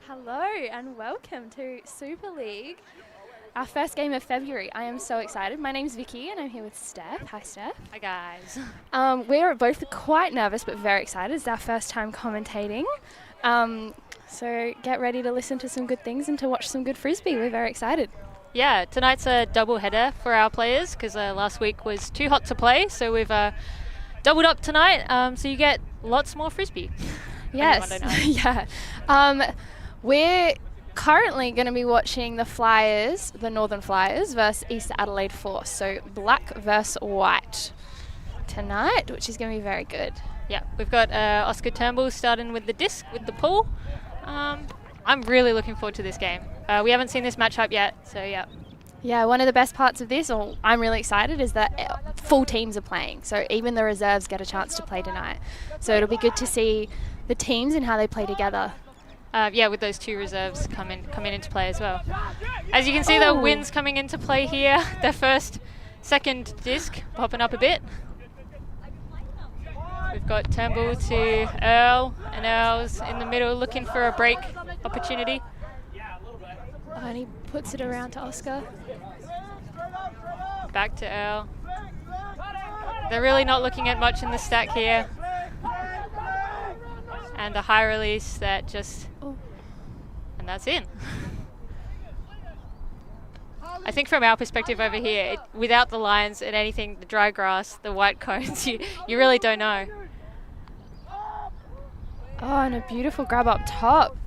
Hello and welcome to Super League, our first game of February. I am so excited. My name's Vicky and I'm here with Steph. Hi Steph. Hi guys. We're both quite nervous but very excited. It's our first time commentating. So get ready to listen to some good things and to watch some good Frisbee. We're very excited. Yeah, tonight's a double header for our players because last week was too hot to play, so we've doubled up tonight, so you get lots more Frisbee. Yes, yeah. We're currently going to be watching the Flyers, the Northern Flyers versus East Adelaide Force, so black versus white tonight, which is going to be very good. Yeah, we've got Oscar Turnbull starting with the disc, with the pull. I'm really looking forward to this game. We haven't seen this matchup yet, so yeah. Yeah, one of the best parts of this, or I'm really excited, is that full teams are playing. So even the reserves get a chance to play tonight. So it'll be good to see the teams and how they play together. Yeah, with those two reserves coming into play as well. As you can see, the wind's coming into play here. Their second disc popping up a bit. We've got Turnbull to Earl, and Earl's in the middle looking for a break opportunity. Oh, and he puts it around to Oscar. Back to Earl. They're really not looking at much in the stack here. And a high release that just, and that's in. I think from our perspective over here, without the lines and anything, the dry grass, the white cones, you really don't know. Oh, and a beautiful grab up top.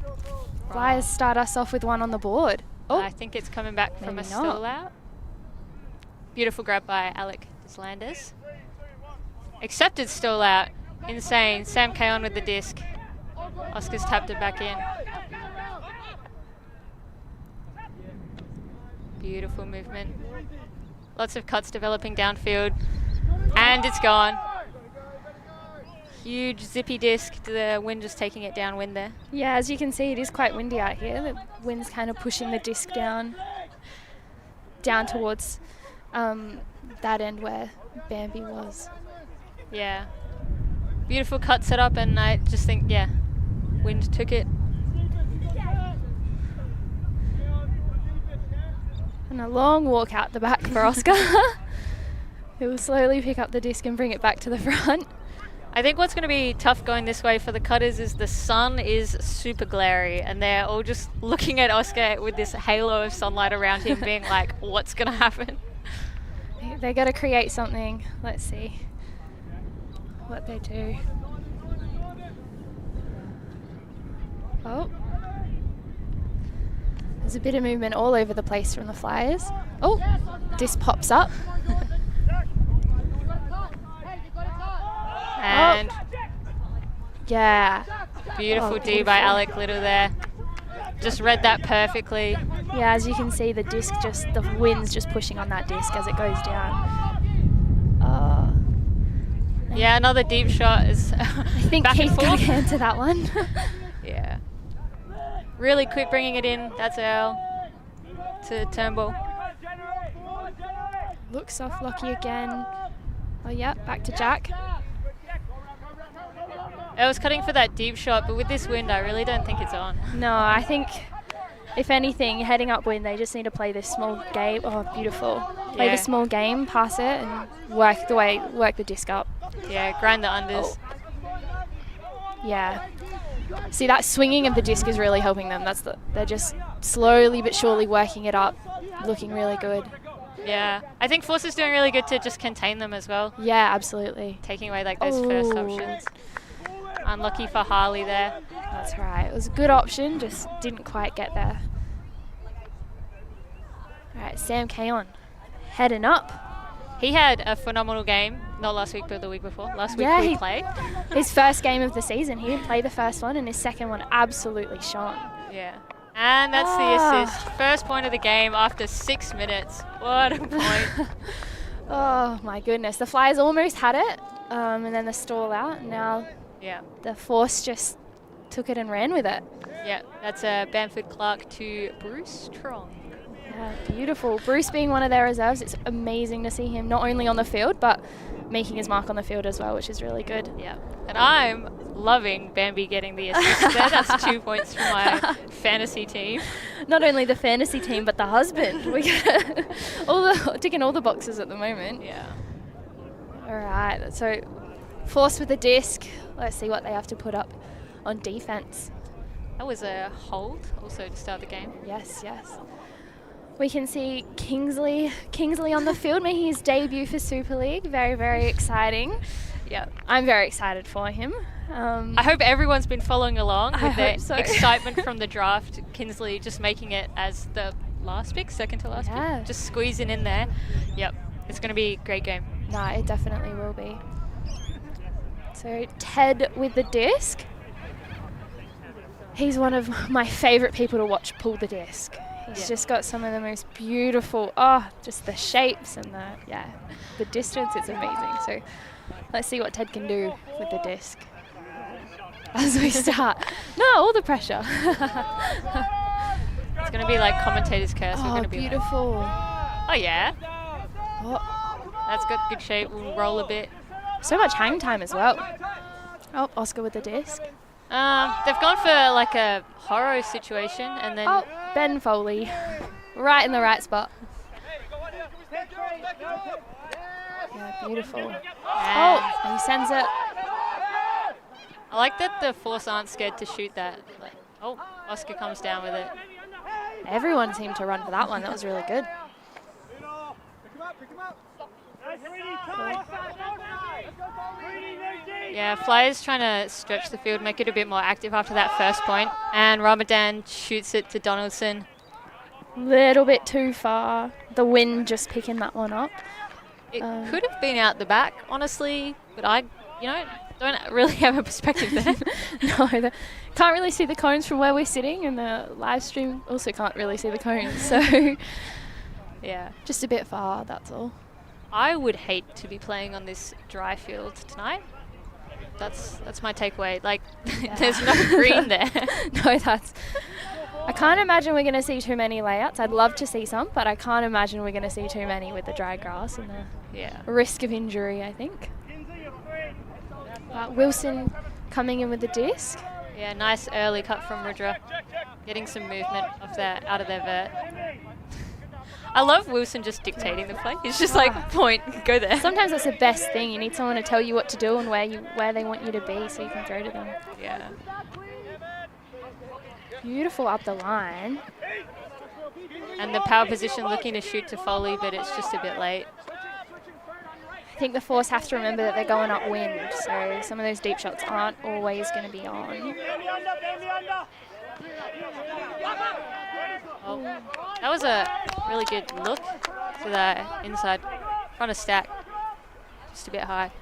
Flyers start us off with one on the board. Oh, I think it's coming back from a stall out. Beautiful grab by Alec Islanders. Accepted stall out. Insane. Sam Kaon with the disc. Oscar's tapped it back in. Beautiful movement. Lots of cuts developing downfield. And it's gone. Huge zippy disc. The wind just taking it downwind there. Yeah, as you can see, it is quite windy out here. The wind's kind of pushing the disc down towards that end where Bambi was. Yeah. Beautiful cut set up, and I just think, yeah, wind took it. And a long walk out the back for Oscar. He will slowly pick up the disc and bring it back to the front. I think what's going to be tough going this way for the cutters is the sun is super glary, and they're all just looking at Oscar with this halo of sunlight around him being like, what's going to happen? They got to create something. Let's see what they do. Oh. There's a bit of movement all over the place from the Flyers. Oh, disc pops up. And yeah. Beautiful D by Alec Little there. Just read that perfectly. Yeah, as you can see, the disc the wind's just pushing on that disc as it goes down. Yeah, another deep shot is I think Keith got to get into that one. Yeah. Really quick bringing it in. That's Earl to Turnbull. Looks soft lucky again. Oh yeah, back to Jack. I was cutting for that deep shot, but with this wind, I really don't think it's on. No, I think, if anything, heading upwind, they just need to play this small game. Oh, beautiful. Play the small game, pass it, and work the disc up. Yeah, grind the unders. Oh. Yeah. See, that swinging of the disc is really helping them. They're just slowly but surely working it up, looking really good. Yeah, I think Force is doing really good to just contain them as well. Yeah, absolutely. Taking away like those first options. Unlucky for Harley there. That's right. It was a good option, just didn't quite get there. All right, Sam Kaon heading up. He had a phenomenal game, not last week but the week before. Last week we played. His first game of the season. He didn't play the first one, and his second one absolutely shone. Yeah. And that's the assist. First point of the game after 6 minutes. What a point. Oh my goodness. The Flyers almost had it, and then the stall out. Now the Force just took it and ran with it. Yeah, that's Bamford Clark to Bruce Trong. Yeah, beautiful. Bruce being one of their reserves, it's amazing to see him not only on the field, but making his mark on the field as well, which is really good. Yeah, and I'm loving Bambi getting the assist there. That's 2 points for my fantasy team. Not only the fantasy team, but the husband. We got ticking all the boxes at the moment. Yeah. All right, so Force with the disc. Let's see what they have to put up on defense. That was a hold also to start the game. Yes, yes. We can see Kingsley on the field making his debut for Super League. Very, very exciting. Yeah, I'm very excited for him. I hope everyone's been following along with the excitement from the draft. Kingsley just making it as the last pick, second to last pick. Just squeezing in there. Yep, it's going to be a great game. No, it definitely will be. So Ted with the disc. He's one of my favourite people to watch pull the disc. He's just got some of the most beautiful, just the shapes and the distance. It's amazing. So let's see what Ted can do with the disc as we start. No, all the pressure. It's going to be like commentator's curse. We're going to be beautiful. Like, oh, yeah. Oh. That's got good shape. We'll roll a bit. So much hang time as well. Oh, Oscar with the disc. They've gone for like a horror situation and then... Oh, Ben Foley. Right in the right spot. Yeah, beautiful. Oh, he sends it. I like that the Force aren't scared to shoot that. Like, oh, Oscar comes down with it. Everyone seemed to run for that one. That was really good. Yeah, Flyers trying to stretch the field, make it a bit more active after that first point. And Ramadan shoots it to Donaldson. Little bit too far. The wind just picking that one up. It could have been out the back, honestly, but I, don't really have a perspective there. No, can't really see the cones from where we're sitting, and the live stream also can't really see the cones. So, yeah, just a bit far. That's all. I would hate to be playing on this dry field tonight. That's my takeaway. Like, there's no green there. No, I can't imagine we're going to see too many layouts. I'd love to see some, but I can't imagine we're going to see too many with the dry grass and the risk of injury, I think. Wilson coming in with the disc. Yeah, nice early cut from Rudra. Getting some movement out of their vert. I love Wilson just dictating the play. He's just like, point, go there. Sometimes that's the best thing. You need someone to tell you what to do and where they want you to be so you can throw to them. Yeah. Beautiful up the line. And the power position looking to shoot to Foley, but it's just a bit late. I think the Force have to remember that they're going upwind, so some of those deep shots aren't always going to be on. Oh, that was a really good look to the inside. Front of stack, just a bit high.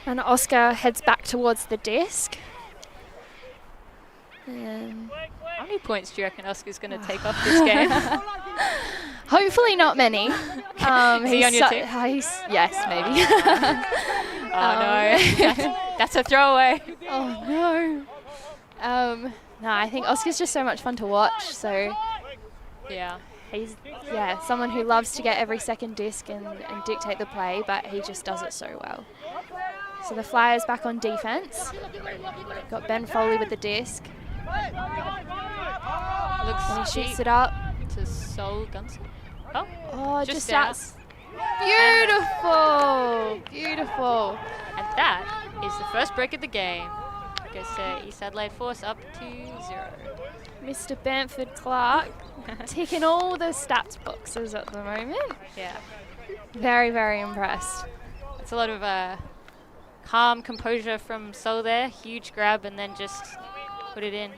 And Oscar heads back towards the disc. How many points do you reckon Oscar's going to take off this game? Hopefully not many. Is he on your team? Yes, maybe. No, that's a throwaway. Oh no. No, I think Oscar's just so much fun to watch. So yeah, he's someone who loves to get every second disc and dictate the play, but he just does it so well. So the Flyers back on defense. Got Ben Foley with the disc. Looks he shoots it up to Sol Gunson. Oh, just out. Beautiful, beautiful. And that is the first break of the game. Goes to East Adelaide Force up to 0. Mr. Bamford Clark ticking all the stats boxes at the moment. Yeah. Very, very impressed. It's a lot of calm composure from Sol there. Huge grab and then just put it in.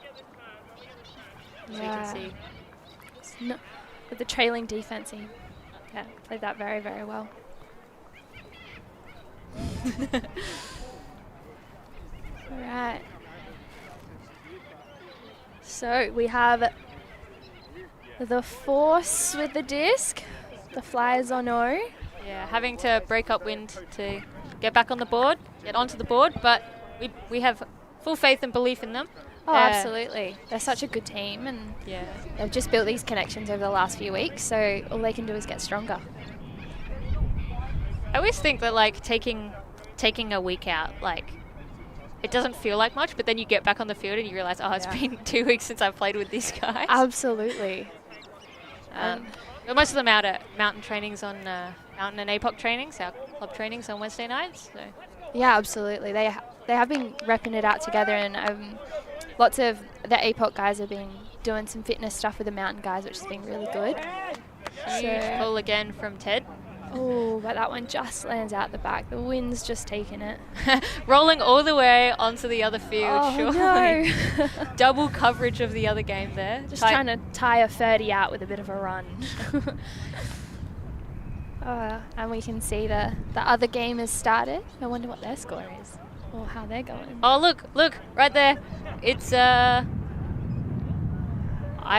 So you can see. With the trailing defense, he played that very, very well. Alright. So we have the Force with the disc. The Flyers on O. Yeah, having to break up wind to get back on the board, get onto the board, but we have full faith and belief in them. Oh, absolutely. They're such a good team, and they've just built these connections over the last few weeks, so all they can do is get stronger. I always think that, like, taking a week out, like, it doesn't feel like much, but then you get back on the field and you realise, it's been 2 weeks since I've played with these guys. Absolutely. Most of them out at mountain trainings on mountain and APOC trainings, our club trainings on Wednesday nights. So. Yeah, absolutely. They have been repping it out together, and lots of the APOC guys have been doing some fitness stuff with the mountain guys, which has been really good. Huge pull again from Ted. Oh, but that one just lands out the back. The wind's just taking it. Rolling all the way onto the other field, surely. No. Double coverage of the other game there. Just trying to tie a 30 out with a bit of a run. And we can see the other game has started. I wonder what their score is or how they're going. Oh, look, right there. It's I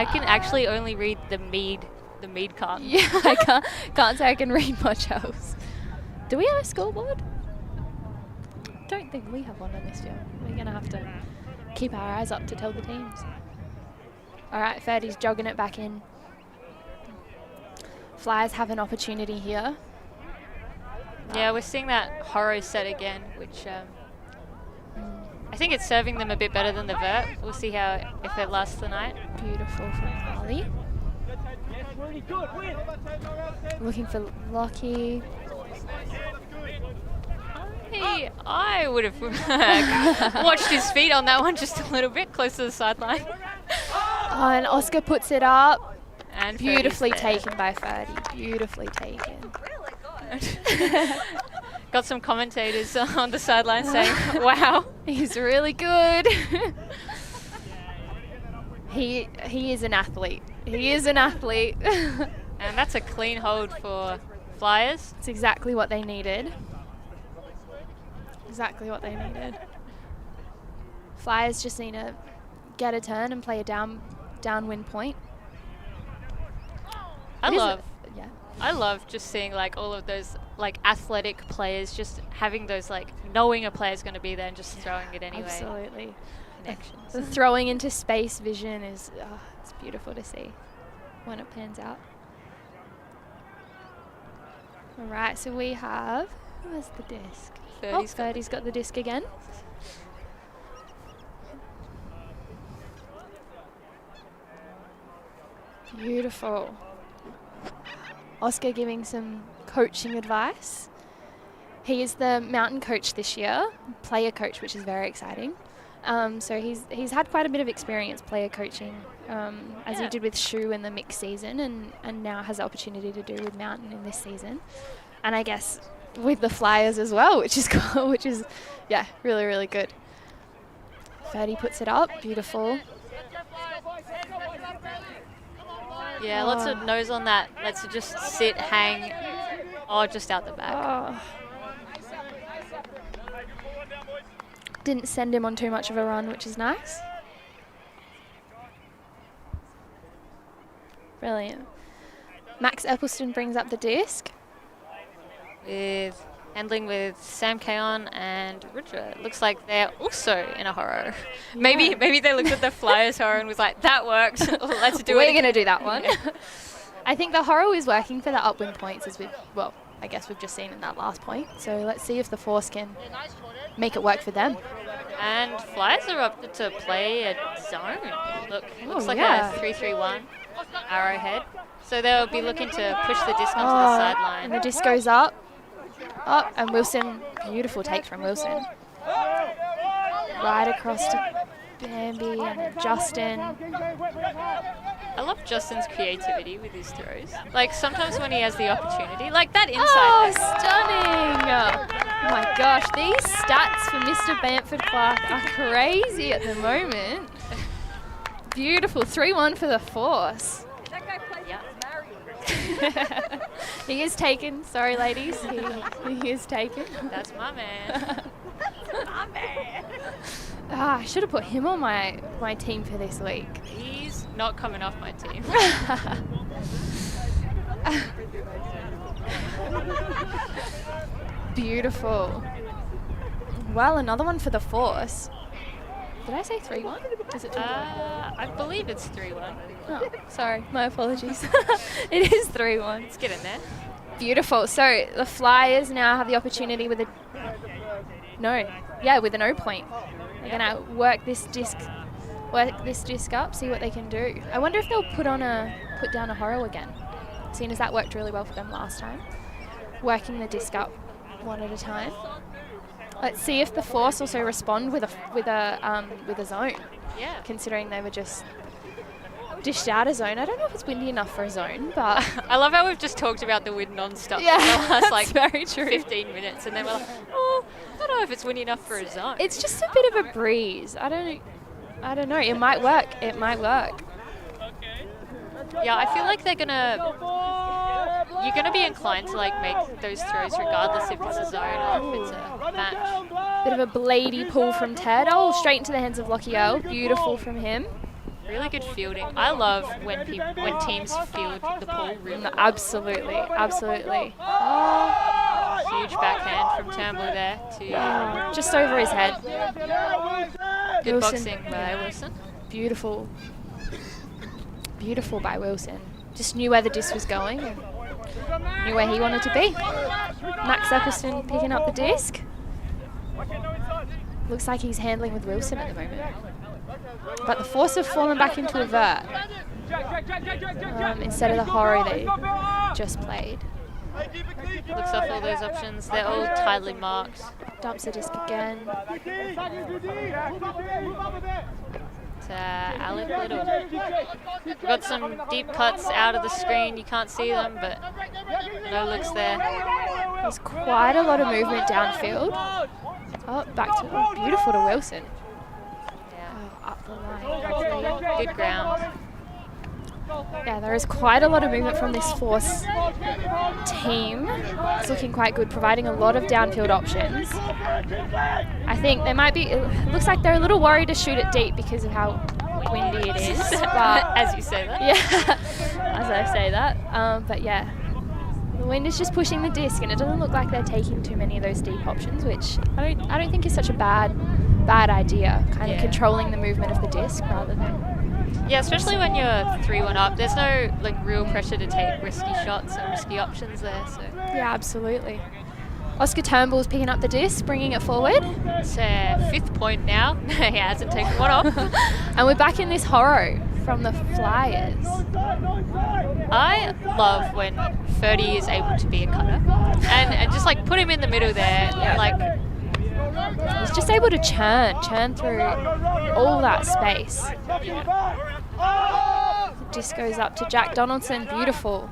can actually only read the mead carton. Yeah, I can't say I can read much else. Do we have a scoreboard? Don't think we have one on this field. We're gonna have to keep our eyes up to tell the teams. All right, Ferdy's jogging it back in. Flyers have an opportunity here. Yeah, we're seeing that Horror set again, which I think it's serving them a bit better than the Vert. We'll see if it lasts the night. Beautiful from Harley. Looking for Lockie. I would have watched his feet on that one just a little bit closer to the sideline. Oh, and Oscar puts it up. And beautifully taken by Ferdy. Beautifully taken. Got some commentators on the sideline saying, wow. He's really good. He is an athlete. He is an athlete. And that's a clean hold for Flyers. It's exactly what they needed. Exactly what they needed. Flyers just need to get a turn and play a downwind point. I love just seeing like all of those like athletic players just having those like knowing a player's going to be there and just throwing it anyway. Absolutely. Connections. The throwing into space vision is it's beautiful to see when it pans out. All right, so we have, who has the disc? Ferdy's got the disc again. Beautiful. Oscar giving some coaching advice. He is the mountain coach this year, player coach, which is very exciting. So he's had quite a bit of experience player coaching, as he did with Shu in the mixed season, and now has the opportunity to do with mountain in this season, and I guess with the Flyers as well, which is cool, really, really good. Ferdy puts it up, beautiful. Yeah, lots of nose on that. Let's just sit, hang, just out the back. Didn't send him on too much of a run, which is nice. Brilliant. Max Eccleston brings up the disc. With handling with Sam Kaon and Rudra. Looks like they're also in a horror. Yeah. Maybe they looked at the Flyers horror and was like, that worked. Let's do it. We're going to do that one. I think the horror is working for the upwind points I guess we've just seen in that last point. So let's see if the Force can make it work for them. And Flyers are up to play a zone. Looks like a 3-3-1 arrowhead. So they'll be looking to push the disc onto the sideline. And the disc goes up, and Wilson, beautiful take from Wilson. Right across to Bambi and then Justin. I love Justin's creativity with his throws. Like sometimes when he has the opportunity, like that inside. Oh, stunning! Oh my gosh, these stats for Mr. Bamford Clark are crazy at the moment. Beautiful, 3-1 for the Force. That guy plays He is taken. Sorry, ladies. He is taken. That's my man. That's my man. I should have put him on my team for this week. He's not coming off my team. Beautiful. Well, another one for the Force. Did I say 3-1? Is it 2-1? I believe it's 3-1. Oh, sorry. My apologies. It is 3-1. Let's get in there. Beautiful. So the Flyers now have the opportunity with with an O point. They're going to work this disc up, see what they can do. I wonder if they'll put down a horror again, seeing as that worked really well for them last time. Working the disc up one at a time. Let's see if the Force also respond with a zone. Yeah. Considering they were just dished out a zone. I don't know if it's windy enough for a zone, but I love how we've just talked about the wind non-stop for the last very true 15 minutes, and then we're like, I don't know if it's windy enough for a zone. It's just a bit of a breeze. I don't know. It might work. It might work. Yeah, I feel like you're gonna be inclined to like make those throws regardless if it's a zone or if it's a match. Bit of a bladey pull from Ted. Oh, straight into the hands of Mickael. Beautiful from him. Really good fielding. I love when teams field the pull really well. Absolutely. Huge backhand from Turnbull there to just over his head. Good boxing by Wilson. Beautiful by Wilson. Just knew where the disc was going. knew where he wanted to be. Max Augustin picking up the disc. Looks like he's handling with Wilson at the moment. But the force have fallen back into a vert instead of the horror they just played. Looks off all those options. They're all tightly marked. Dumps the disc again. To Alec Little. We've got some deep cuts out of the screen. You can't see them, but no looks there. There's quite a lot of movement downfield. Oh, back to beautiful to Wilson. Yeah. Oh, up the line. Good ground. Yeah, there is quite a lot of movement from this Force team. It's looking quite good, providing a lot of downfield options. I think they might be, it looks like they're a little worried to shoot it deep because of how windy it is. But as you say that. Yeah, as I say that. But yeah, the wind is just pushing the disc, and it doesn't look like they're taking too many of those deep options, which I don't think is such a bad idea. Kind of controlling the movement of the disc rather than. Yeah, especially when you're 3-1 up. There's no like real pressure to take risky shots and risky options there. So yeah, absolutely. Oscar Turnbull's picking up the disc, bringing it forward. It's 5th point now. He hasn't taken one off. And we're back in this horror from the Flyers. I love when 30 is able to be a cutter. And just like put him in the middle there. Like he's just able to churn through all that space. The disc goes up to Jack Donaldson, beautiful.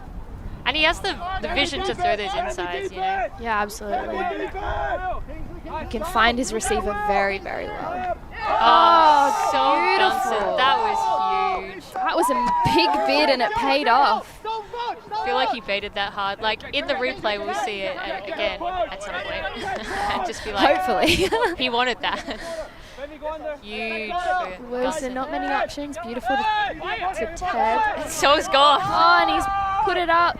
And he has the vision to throw those insides, you know. Yeah, absolutely. He can find his receiver very, very well. Oh, so beautiful. Johnson. That was huge. That was a big bid and it paid off. I feel like he baited that hard. Like in the replay, we'll see it again at some point. And just be like, hopefully. He wanted that. Huge. Wilson, not many options. Beautiful to Ted. So's gone. Oh, and he's put it up.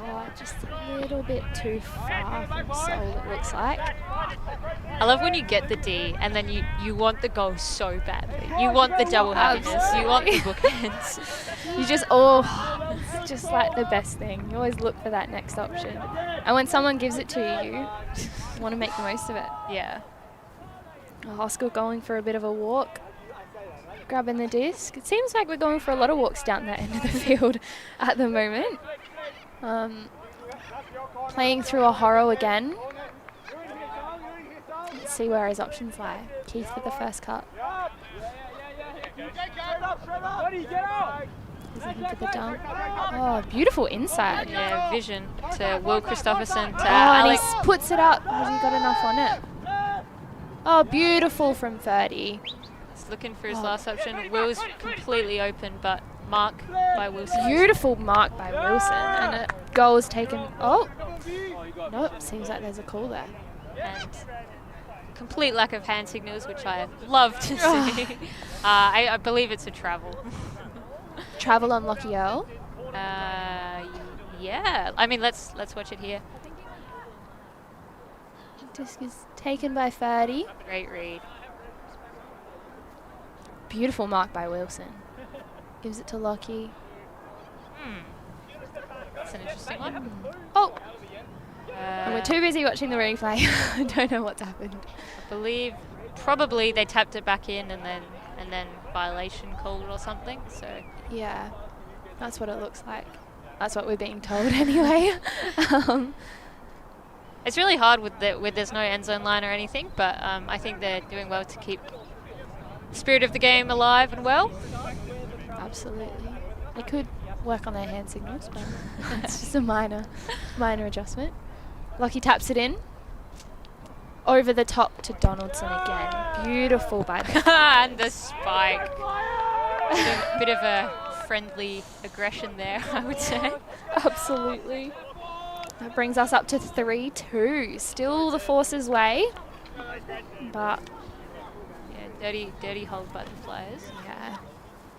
Oh, just a little bit too far from Soul, it looks like. I love when you get the D and then you want the goal so badly. You want the double happiness. You want the bookends. You just, it's just like the best thing. You always look for that next option. And when someone gives it to you, you want to make the most of it. Yeah. Oscar going for a bit of a walk. Grabbing the disc. It seems like we're going for a lot of walks down that end of the field at the moment. Playing through a horror again. Let's see where his options lie. Keith with the first cut. He's looking for the dunk. Oh, beautiful inside. Yeah, vision to Will Christopherson to Alex. Alex. And he puts it up. Has he got enough on it? Oh, beautiful from 30. He's looking for his last option. Will's completely open, but mark by Wilson. Beautiful mark by Wilson. And a goal is taken. Oh, nope. Seems like there's a call there. And complete lack of hand signals, which I love to see. I believe it's a travel. Travel on Mickael. Yeah. I mean, let's watch it here. Disc is taken by 30. Great read. Beautiful mark by Wilson. Gives it to Lockie. That's an interesting one. Oh! And we're too busy watching the replay. I don't know what's happened. I believe probably they tapped it back in and then violation called or something. So yeah, that's what it looks like. That's what we're being told anyway. It's really hard with there's no end zone line or anything, but I think they're doing well to keep the spirit of the game alive and well. Absolutely. They could work on their hand signals, but it's just a minor adjustment. Lockie taps it in. Over the top to Donaldson again. Beautiful by the and the spike. Bit of a friendly aggression there, I would say. Absolutely. That brings us up to 3-2. Still the Force's way. But yeah, dirty hold by the Flyers. Yeah.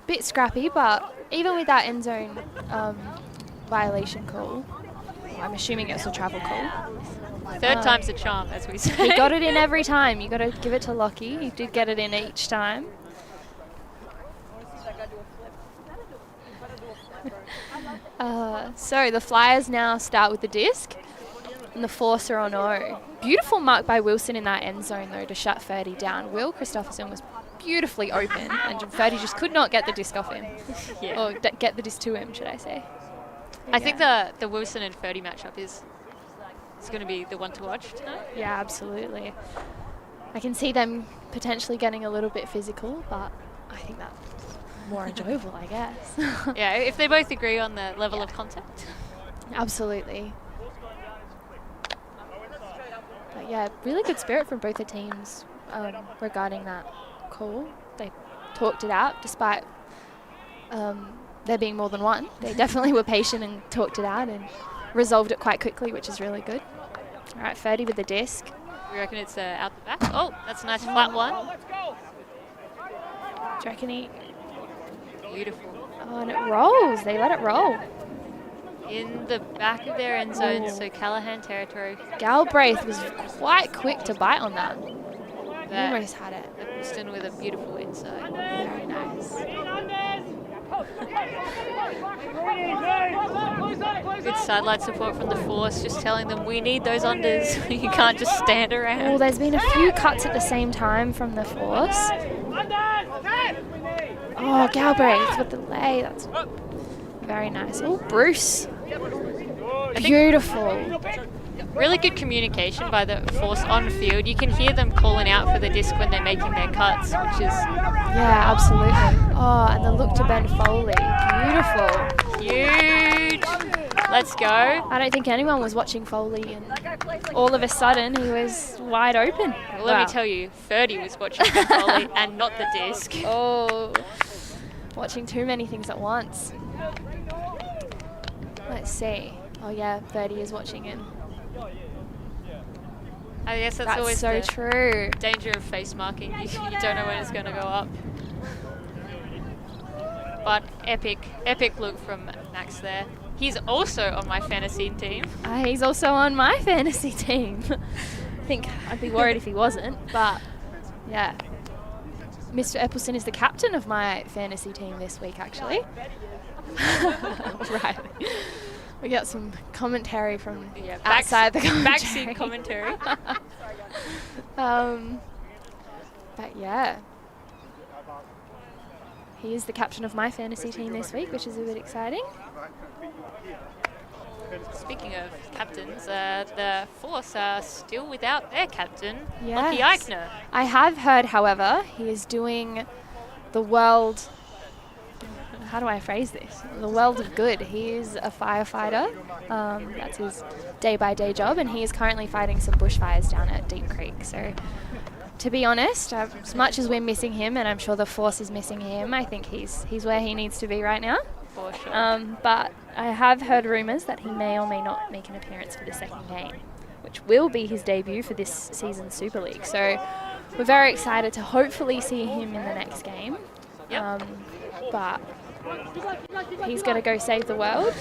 Bit scrappy, but even with that end zone violation call, I'm assuming it was a travel call. Third time's a charm, as we say. He got it in every time. You got to give it to Lockie. He did get it in each time. So the Flyers now start with the disc, and the Force are on O. Beautiful mark by Wilson in that end zone, though, to shut Ferdy down. Will Christopherson was beautifully open, and Ferdy just could not get the disc off him. Or get the disc to him, should I say. I think the Wilson and Ferdy matchup is going to be the one to watch tonight. Yeah, absolutely. I can see them potentially getting a little bit physical, but I think that's more enjoyable, I guess. Yeah, if they both agree on the level of contact. Absolutely. But yeah, really good spirit from both the teams regarding that call. They talked it out despite there being more than one. They definitely were patient and talked it out and resolved it quite quickly, which is really good. All right, Ferdy with the disc. We reckon it's out the back. Oh, that's a nice flat one. Do you reckon he... Beautiful. Oh, and it rolls. They let it roll. In the back of their end zone, so Callahan territory. Galbraith was quite quick to bite on that. Almost had it. Augustin with a beautiful inside. Very nice. Good sideline support from the Force, just telling them we need those unders. You can't just stand around. Well, there's been a few cuts at the same time from the Force. Oh, Galbraith with the lay. That's very nice. Oh, Bruce. Beautiful. Really good communication by the Force on field. You can hear them calling out for the disc when they're making their cuts, which is... Yeah, absolutely. Oh, and the look to Ben Foley. Beautiful. Huge. Let's go. I don't think anyone was watching Foley, and all of a sudden he was wide open. Well, let me tell you, Ferdy was watching Ben Foley and not the disc. Oh, watching too many things at once. Let's see. Oh yeah, Ferdy is watching him. I guess that's always so the true. danger of face marking. You don't know when it's going to go up. But epic look from Max there. He's also on my fantasy team. He's also on my fantasy team. I think I'd be worried if he wasn't, but yeah. Mr. Eppelson is the captain of my fantasy team this week, actually. Right. We got some commentary from outside the commentary. Backseat commentary. But yeah. He is the captain of my fantasy team this week, which is a bit exciting. Speaking of captains, the Force are still without their captain, Yes. Lockie Eichner. I have heard, however, he is doing the world... How do I phrase this? The world of good. He is a firefighter. That's his day-by-day job, and he is currently fighting some bushfires down at Deep Creek. So, to be honest, as much as we're missing him, and I'm sure the Force is missing him, I think he's where he needs to be right now. For sure. But I have heard rumours that he may or may not make an appearance for the second game, which will be his debut for this season's Super League. So, we're very excited to hopefully see him in the next game. Yep. But he's going to go save the world.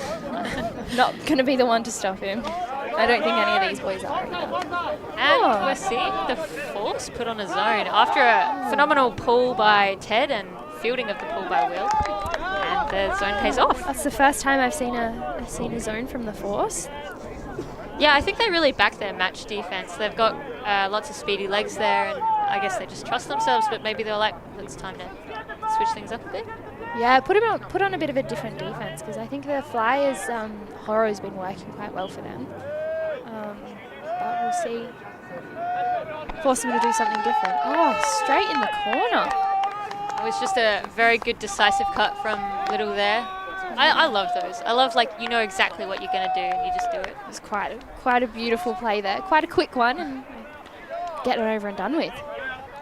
Not going to be the one to stop him. I don't think any of these boys are either. And we're seeing the Force put on a zone after a phenomenal pull by Ted and fielding of the pull by Will. And the zone pays off. That's the first time I've seen a zone from the Force. Yeah, I think they really back their match defense. They've got lots of speedy legs there, and I guess they just trust themselves, but maybe they're like, it's time to switch things up a bit. Yeah, put on a bit of a different defense, because I think the Flyers, Horror's been working quite well for them. But we'll see. Force them to do something different. Oh, straight in the corner. It was just a very good decisive cut from Little there. I love those. I love, like, you know exactly what you're going to do and you just do it. It was quite a beautiful play there. Quite a quick one and get it over and done with.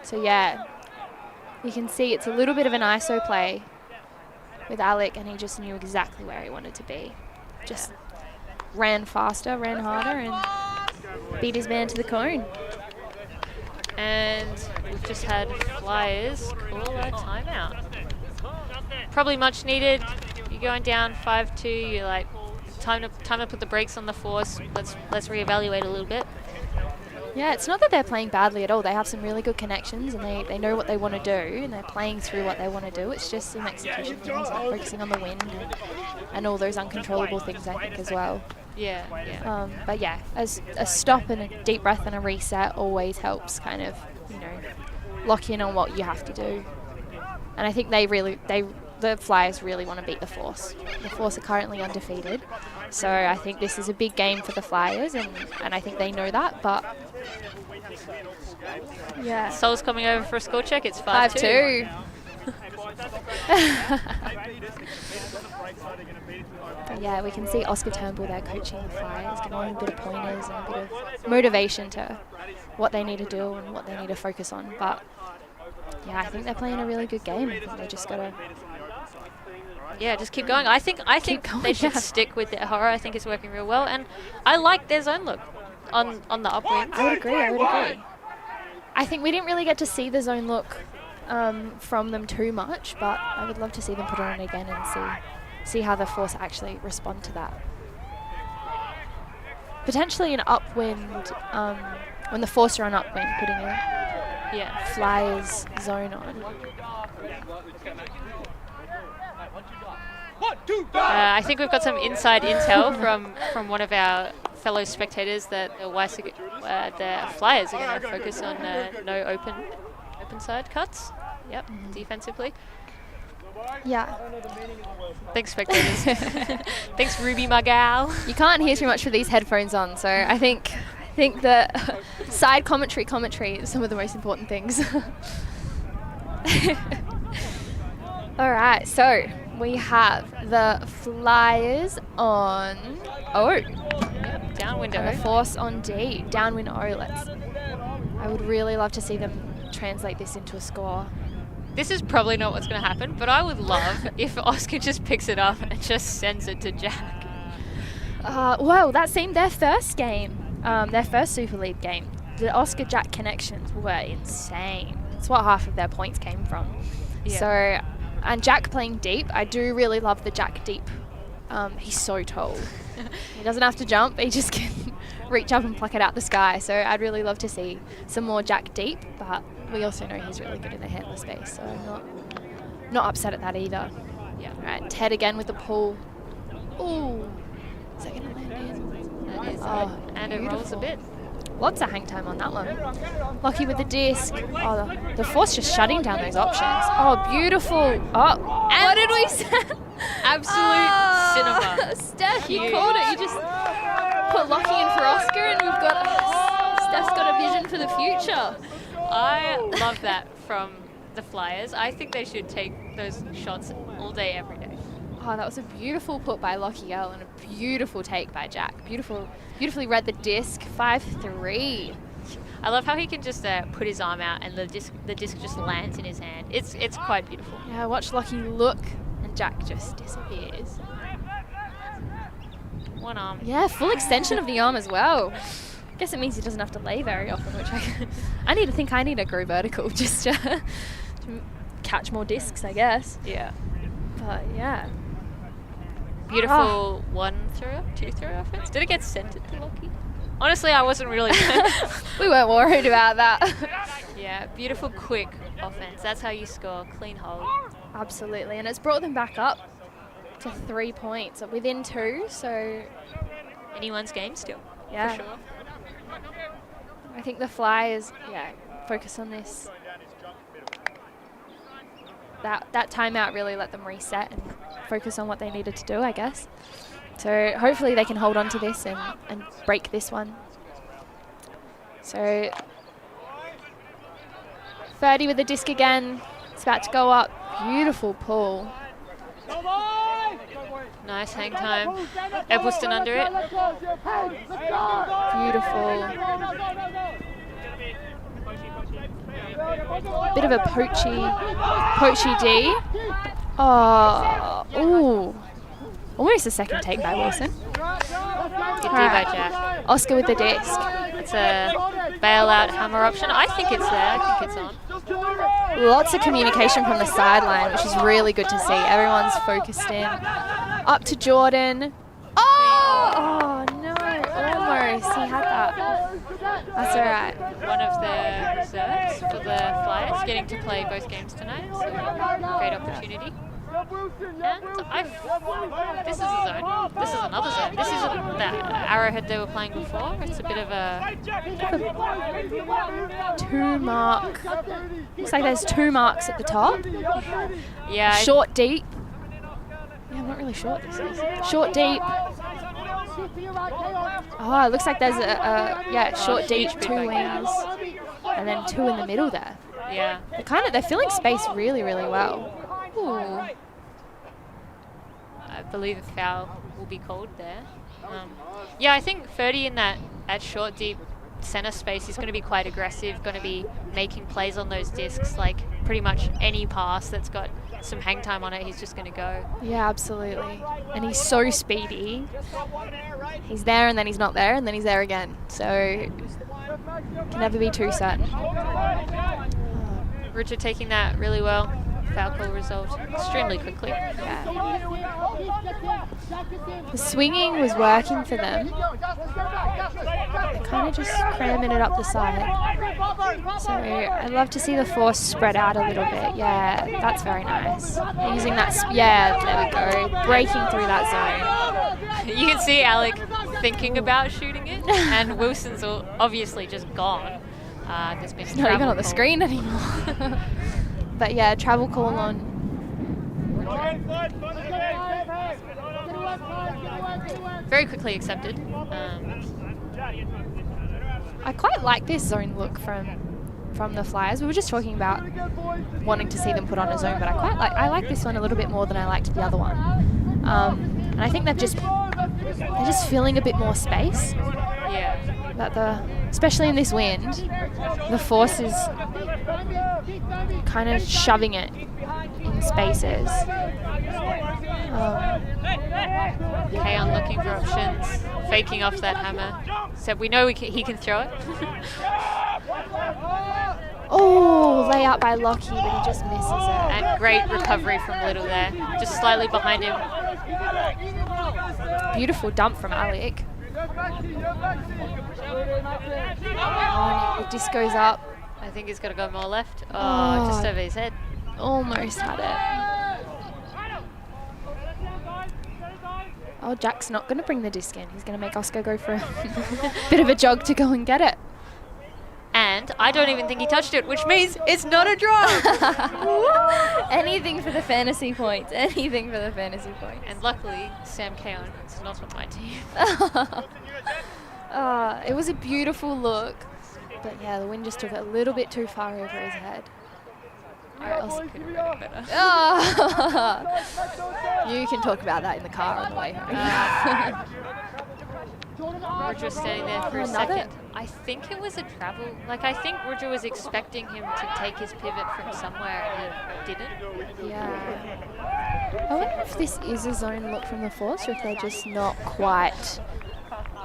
So, yeah, you can see it's a little bit of an ISO play with Alec, and he just knew exactly where he wanted to be. Just ran faster, ran harder, and beat his man to the cone. And we've just had Flyers call a timeout. Probably much needed. You're going down 5-2. You're like, time to put the brakes on the Force. Let's reevaluate a little bit. Yeah, it's not that they're playing badly at all. They have some really good connections, and they know what they want to do, and they're playing through what they want to do. It's just some execution things, like focusing on the wind and and all those uncontrollable things, I think, as well. Yeah, yeah. But yeah, as a stop and a deep breath and a reset always helps kind of, you know, lock in on what you have to do. And I think the Flyers really want to beat the Force. The Force are currently undefeated. So I think this is a big game for the Flyers, and I think they know that, but yeah. Sol's coming over for a score check. It's 5-2. Yeah, we can see Oscar Turnbull there coaching the Flyers, giving them a bit of pointers and a bit of motivation to what they need to do and what they need to focus on. But yeah, I think they're playing a really good game. I think they just gotta just keep going. I think they should stick with their horror. I think it's working real well, and I like their zone look on the upwind. I would agree. I think we didn't really get to see the zone look from them too much, but I would love to see them put it on again and see how the Force actually respond to that. Potentially an upwind, when the Force are on upwind, putting a Flyers zone on. I think we've got some inside intel from one of our fellow spectators that the Flyers are going to focus on no open side cuts. Yep, defensively. Yeah. Thanks, spectators. Thanks, Ruby, my gal. You can't hear too much with these headphones on, so I think the side commentary is some of the most important things. All right, so we have the Flyers on O. Yep, downwind O. And the Force on D. Downwind O. I would really love to see them translate this into a score. This is probably not what's going to happen, but I would love if Oscar just picks it up and just sends it to Jack. Well, that seemed their first game, their first Super League game. The Oscar-Jack connections were insane. It's what half of their points came from. Yeah. So, and Jack playing deep, I do really love the Jack deep. He's so tall. He doesn't have to jump, he just can reach up and pluck it out the sky. So I'd really love to see some more Jack deep, but we also know he's really good in the handler space, so I'm not upset at that either. Yeah. All right, Ted again with the pull. Ooh, is that going to land in? That is, and beautiful. It rolls a bit. Lots of hang time on that one. Lucky with the disc. Oh, the Force just shutting down those options. Oh, beautiful. Oh, and what did we say? Absolute cinema. Steph, you called it. You just put Lockie in for Oscar, and we've got Steph's got a vision for the future. I love that from the Flyers. I think they should take those shots all day, every day. Oh, that was a beautiful put by Mickael and a beautiful take by Jack. Beautifully read the disc. 5-3. I love how he can just put his arm out and the disc just lands in his hand. It's quite beautiful. Yeah, watch Lockie look and Jack just disappears. One arm. Yeah, full extension of the arm as well. Guess it means he doesn't have to lay very often, which I need to grow vertical just to catch more discs, I guess. Yeah. But yeah. Beautiful 1-throw, 2-throw offense. Did it get sent to Lockie? Honestly, I wasn't really. We weren't worried about that. Yeah, beautiful quick offense. That's how you score. Clean hold. Absolutely, and it's brought them back up to 3 points, within 2. So anyone's game still. Yeah. For sure. I think the Flyers, focus on this. That timeout really let them reset and focus on what they needed to do, I guess. So hopefully they can hold on to this and break this one. So 30 with the disc again. It's about to go up. Beautiful pull. Nice hang time. Augustin under it. Beautiful. Bit of a poachy D. Oh, ooh. Almost a second take by Wilson. Good D by Jack. Oscar with the disc. It's a bailout hammer option. I think it's there. I think it's on. Lots of communication from the sideline, which is really good to see. Everyone's focused in. Up to Jordan. Oh no, almost. He had that. That's all right. One of the reserves for the Flyers, getting to play both games tonight, so great opportunity. This is a zone. This is another zone. This isn't the arrowhead they were playing before. It's a bit of a 2 mark. Looks like there's 2 marks at the top. Yeah. Short, deep. Yeah, I'm not really sure what this is. Short, deep. Oh, it looks like there's a short, deep, 2 wings, and then 2 in the middle there. Yeah. They're filling space really, really well. Ooh. I believe a foul will be called there. Yeah, I think 30 in that short, deep center space is going to be quite aggressive, going to be making plays on those discs, like pretty much any pass that's got some hang time on it, he's just going to go. Yeah, absolutely. And he's so speedy. He's there and then he's not there and then he's there again. So, can never be too certain. Richard taking that really well. Foul call result extremely quickly. Yeah. The swinging was working for them. They're kind of just cramming it up the side. So I'd love to see the force spread out a little bit. Yeah, that's very nice. Using that, there we go. Breaking through that zone. You can see Alec thinking about shooting it, and Wilson's obviously just gone. There's been it's not even on the screen anymore. But yeah, travel call on. Very quickly accepted. I quite like this zone look from the Flyers. We were just talking about wanting to see them put on a zone, but I like this one a little bit more than I liked the other one. And I think they're just filling a bit more space. Yeah. But especially in this wind, the force is kind of shoving it in spaces. Kaon looking for options, faking off that hammer. So we know he can throw it. Oh, layout by Lockie, but he just misses it. And great recovery from Little there, just slightly behind him. Beautiful dump from Alec. The disc goes up. I think he's got to go more left. Oh, just over his head. Almost had it. Oh, Jack's not going to bring the disc in. He's going to make Oscar go for a bit of a jog to go and get it. And I don't even think he touched it, which means it's not a draw. Anything for the fantasy points. Anything for the fantasy points. And luckily, Sam Kaon is not on my team. It was a beautiful look. But yeah, the wind just took it a little bit too far over his head. Oscar could have read it better. You can talk about that in the car on the way home. Roger was standing there for a second. I think it was a travel. I think Roger was expecting him to take his pivot from somewhere and he didn't. Yeah. I wonder if this is a zone look from the force or if they're just not quite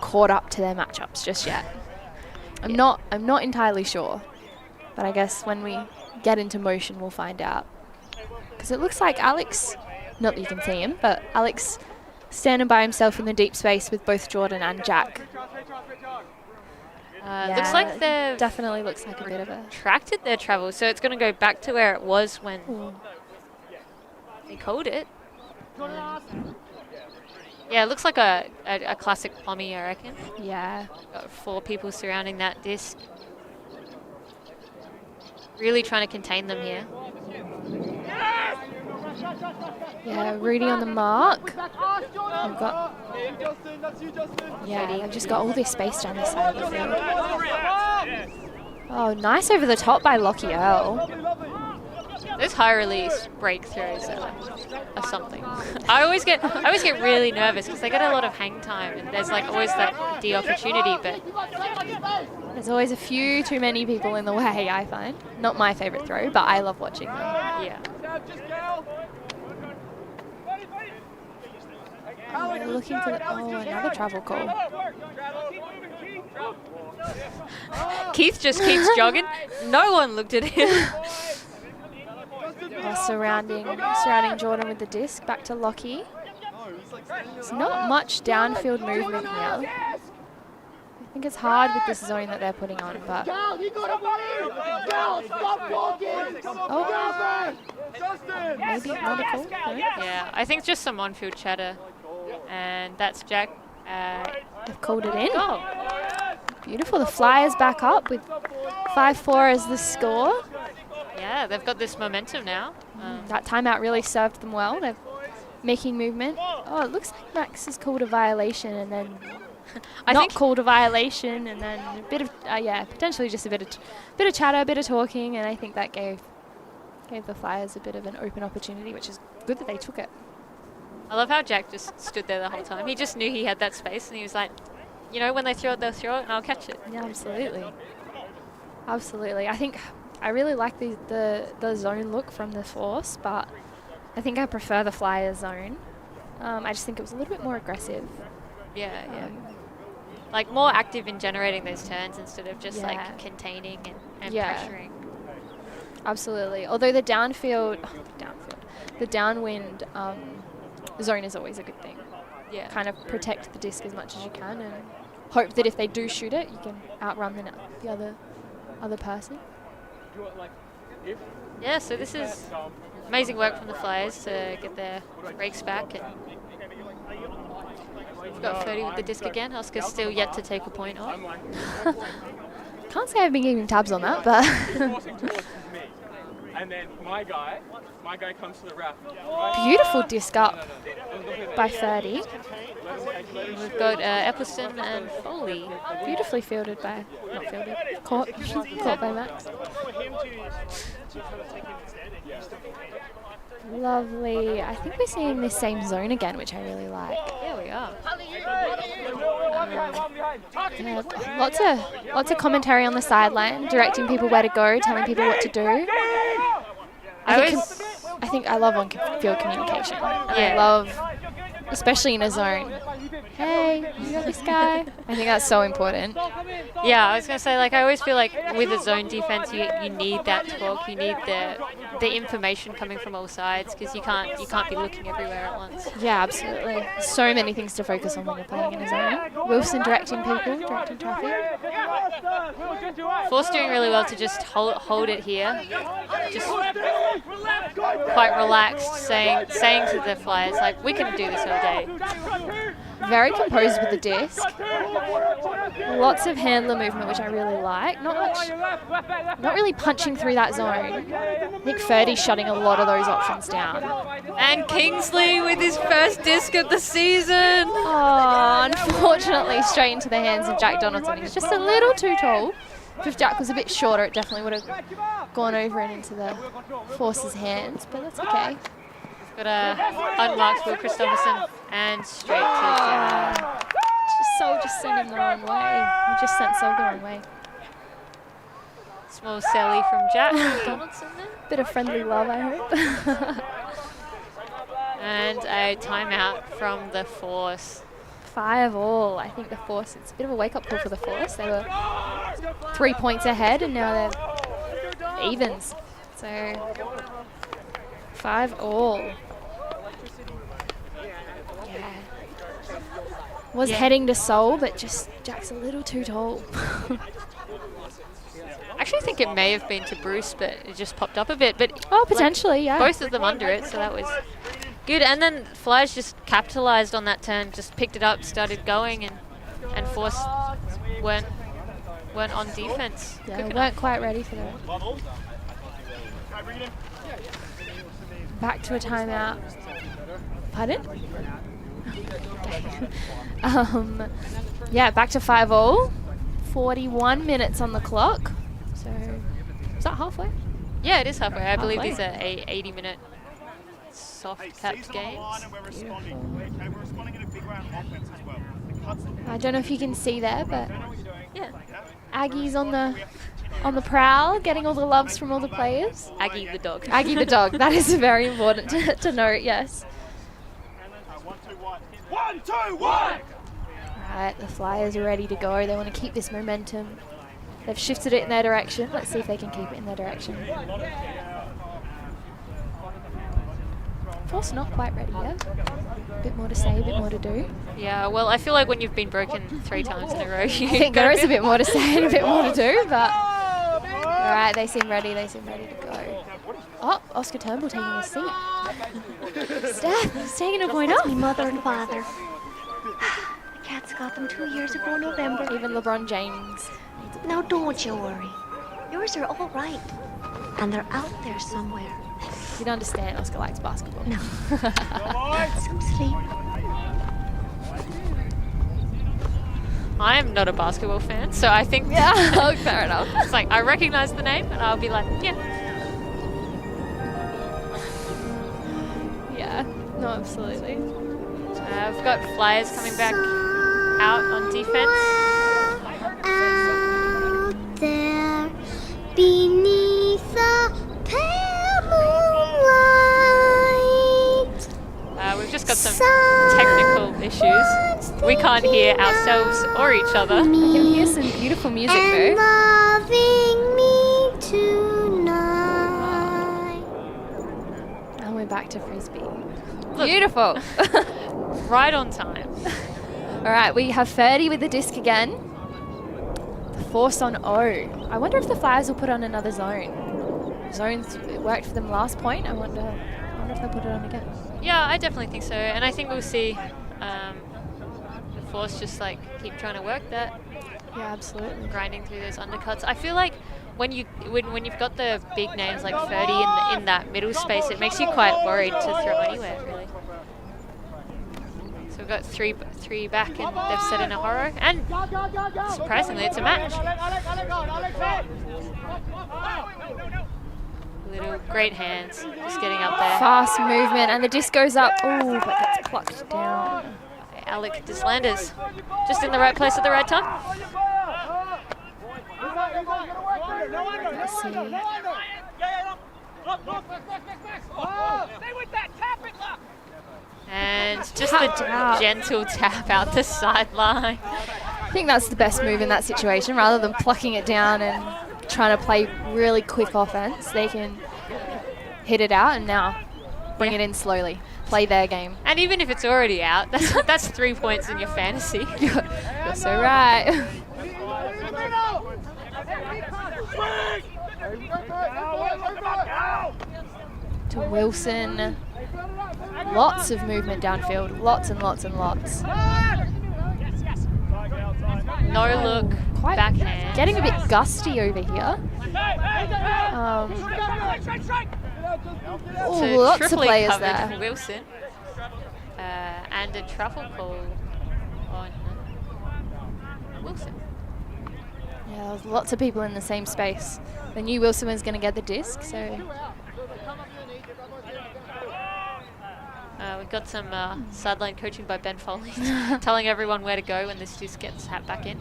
caught up to their matchups just yet. I'm not entirely sure. But I guess when we get into motion, we'll find out. Because it looks like Alex, not that you can see him, but Alex standing by himself in the deep space with both Jordan and Jack. Looks like they've definitely looks like a bit of a retracted their travel, so it's going to go back to where it was when they called it. Yeah, it looks like a classic plummy, I reckon. Yeah. Got 4 people surrounding that disc. Really trying to contain them here. Yeah, Rudy on the mark. They've just got all this space down this side of the field. Oh, nice over the top by Lockie Earl. Those high release breakthroughs are something. I always get really nervous because they get a lot of hang time and there's always that D opportunity, but there's always a few too many people in the way, I find. Not my favourite throw, but I love watching them. Yeah. They're looking for another travel call. Keith just keeps jogging. No one looked at him. Surrounding Jordan with the disc. Back to Lockie. There's not much downfield movement here. think it's hard with this zone that they're putting on, but... Oh, maybe not a call? No? Yeah, I think just some on-field chatter. And that's Jack. They've called it in. Goal. Beautiful. The Flyers back up with 5-4 as the score. Yeah, they've got this momentum now. That timeout really served them well. They're making movement. Oh, it looks like Max has called a violation and then not called a violation, and then a bit of potentially just a bit of chatter, a bit of talking, and I think that gave the Flyers a bit of an open opportunity, which is good that they took it. I love how Jack just stood there the whole time. He just knew he had that space, and he was like, you know, when they throw it, they'll throw it, and I'll catch it. Yeah, absolutely. Absolutely. I think I really like the zone look from the Force, but I think I prefer the Flyers zone. I just think it was a little bit more aggressive. Yeah. Like more active in generating those turns instead of just like containing and pressuring. Absolutely. Although the downwind zone is always a good thing. Yeah. Kind of protect the disc as much as you can and hope that if they do shoot it, you can outrun the other person. Yeah, so this is amazing work from the Flyers to get their breaks back. And we've got 30 with the disc again. Oscar's still yet to take a point off. Can't say I've been keeping tabs on that, but... And then my guy comes to the raft. Beautiful disc up by 30. We've got Augustin and Foley. Beautifully fielded by, not fielded, caught by Max. Lovely. I think we're seeing this same zone again, which I really like. Yeah, we are. Lots of commentary on the sideline, directing people where to go, telling people what to do. I think I love on-field communication. I love, especially in a zone. Hey, you got this guy? I think that's so important. Yeah, I was going to say, like, I always feel like with a zone defense, you need that talk. You need the information coming from all sides because you can't be looking everywhere at once. Yeah, absolutely. So many things to focus on when you're playing in a zone. Wilson directing people, directing traffic. Force doing really well to just hold it here. Just quite relaxed, saying to the Flyers, like, we can do this all day. Very composed with the disc. Lots of handler movement, which I really like. Not really punching through that zone. I think Ferdy's shutting a lot of those options down. And Kingsley with his first disc of the season. Oh, unfortunately, straight into the hands of Jack Donaldson. He's just a little too tall. If Jack was a bit shorter, it definitely would have gone over and into the Force's hands, but that's okay. Got a unmarked Will Christopherson and straight to Jack. Sol just sent him the wrong way. He just sent Sol the wrong way. Small Sally from Jack Donaldson there. Bit of friendly love, I hope. And a timeout from the Force. 5-all. I think the Force, it's a bit of a wake-up call for the Force. They were 3 points ahead and now they're evens. So 5-all. Was heading to Sol, but just Jack's a little too tall. I actually think it may have been to Bruce, but it just popped up a bit. But potentially, yeah. Both of them under it, so that was good. And then Flyers just capitalised on that turn, just picked it up, started going, and Force weren't on defence. Yeah, weren't quite ready for that. Back to a timeout. Pardon? Back to 5-all. 41 minutes on the clock. So, is that halfway? Yeah, it is halfway. I believe these are 80-minute soft-capped games. I don't know if you can see there, but yeah, Aggie's on the prowl, getting all the loves from all the players. Aggie the dog. Aggie the dog. That is very important to note, yes. 1, 2, 1! Right, the Flyers are ready to go. They want to keep this momentum. They've shifted it in their direction. Let's see if they can keep it in their direction. Force not quite ready yet. A bit more to say, a bit more to do. Yeah, well, I feel like when you've been broken 3 times in a row, I think there is a bit more to say and a bit more to do, but... All right, they seem ready to go. Oh, Oscar Turnbull taking a seat. Steph taking a point off. Me mother and father. The cats got them 2 years ago November. Even LeBron James. Now don't you worry. Yours are all right. And they're out there somewhere. You don't understand, Oscar likes basketball. No. Some sleep. I am not a basketball fan, so I think... Yeah, fair enough. It's like, I recognize the name, and I'll be like, yeah. Yeah, no, absolutely. We've got Flyers coming back out on defense. Out there beneath the pale moonlight. We've just got some technical issues. We can't hear ourselves or each other. I can hear some beautiful music though. Loving me tonight. And we're back to Frisbee. Beautiful. Right on time. All right, we have 30 with the disc again. The Force on O. I wonder if the Flyers will put on another zone. Zones, it worked for them last point. I wonder if they'll put it on again. Yeah, I definitely think so. And I think we'll see the Force just like keep trying to work that. Yeah, absolutely. Grinding through those undercuts. I feel like when you've got the big names like 30 in that middle space, it makes you quite worried to throw anywhere, really. So we've got three back, and they've set in a horror, and surprisingly, it's a match. Little great hands, just getting up there. Fast movement, and the disc goes up. Oh, but that's plucked down. Alec Dislanders, just in the right place at the right time. Let's see. And just a gentle tap out the sideline. I think that's the best move in that situation. Rather than plucking it down and trying to play really quick offense, they can hit it out and now bring it in slowly. Play their game. And even if it's already out, that's 3 points in your fantasy. You're so right. To Wilson. Lots of movement downfield. Lots and lots and lots. No look, Quite backhand. getting a bit gusty over here. So Lots of triply players covered there. Wilson. And a truffle call on Wilson. Yeah, there's lots of people in the same space. They knew Wilson was going to get the disc, so... We've got some sideline coaching by Ben Foley, telling everyone where to go when this disc gets hat back in.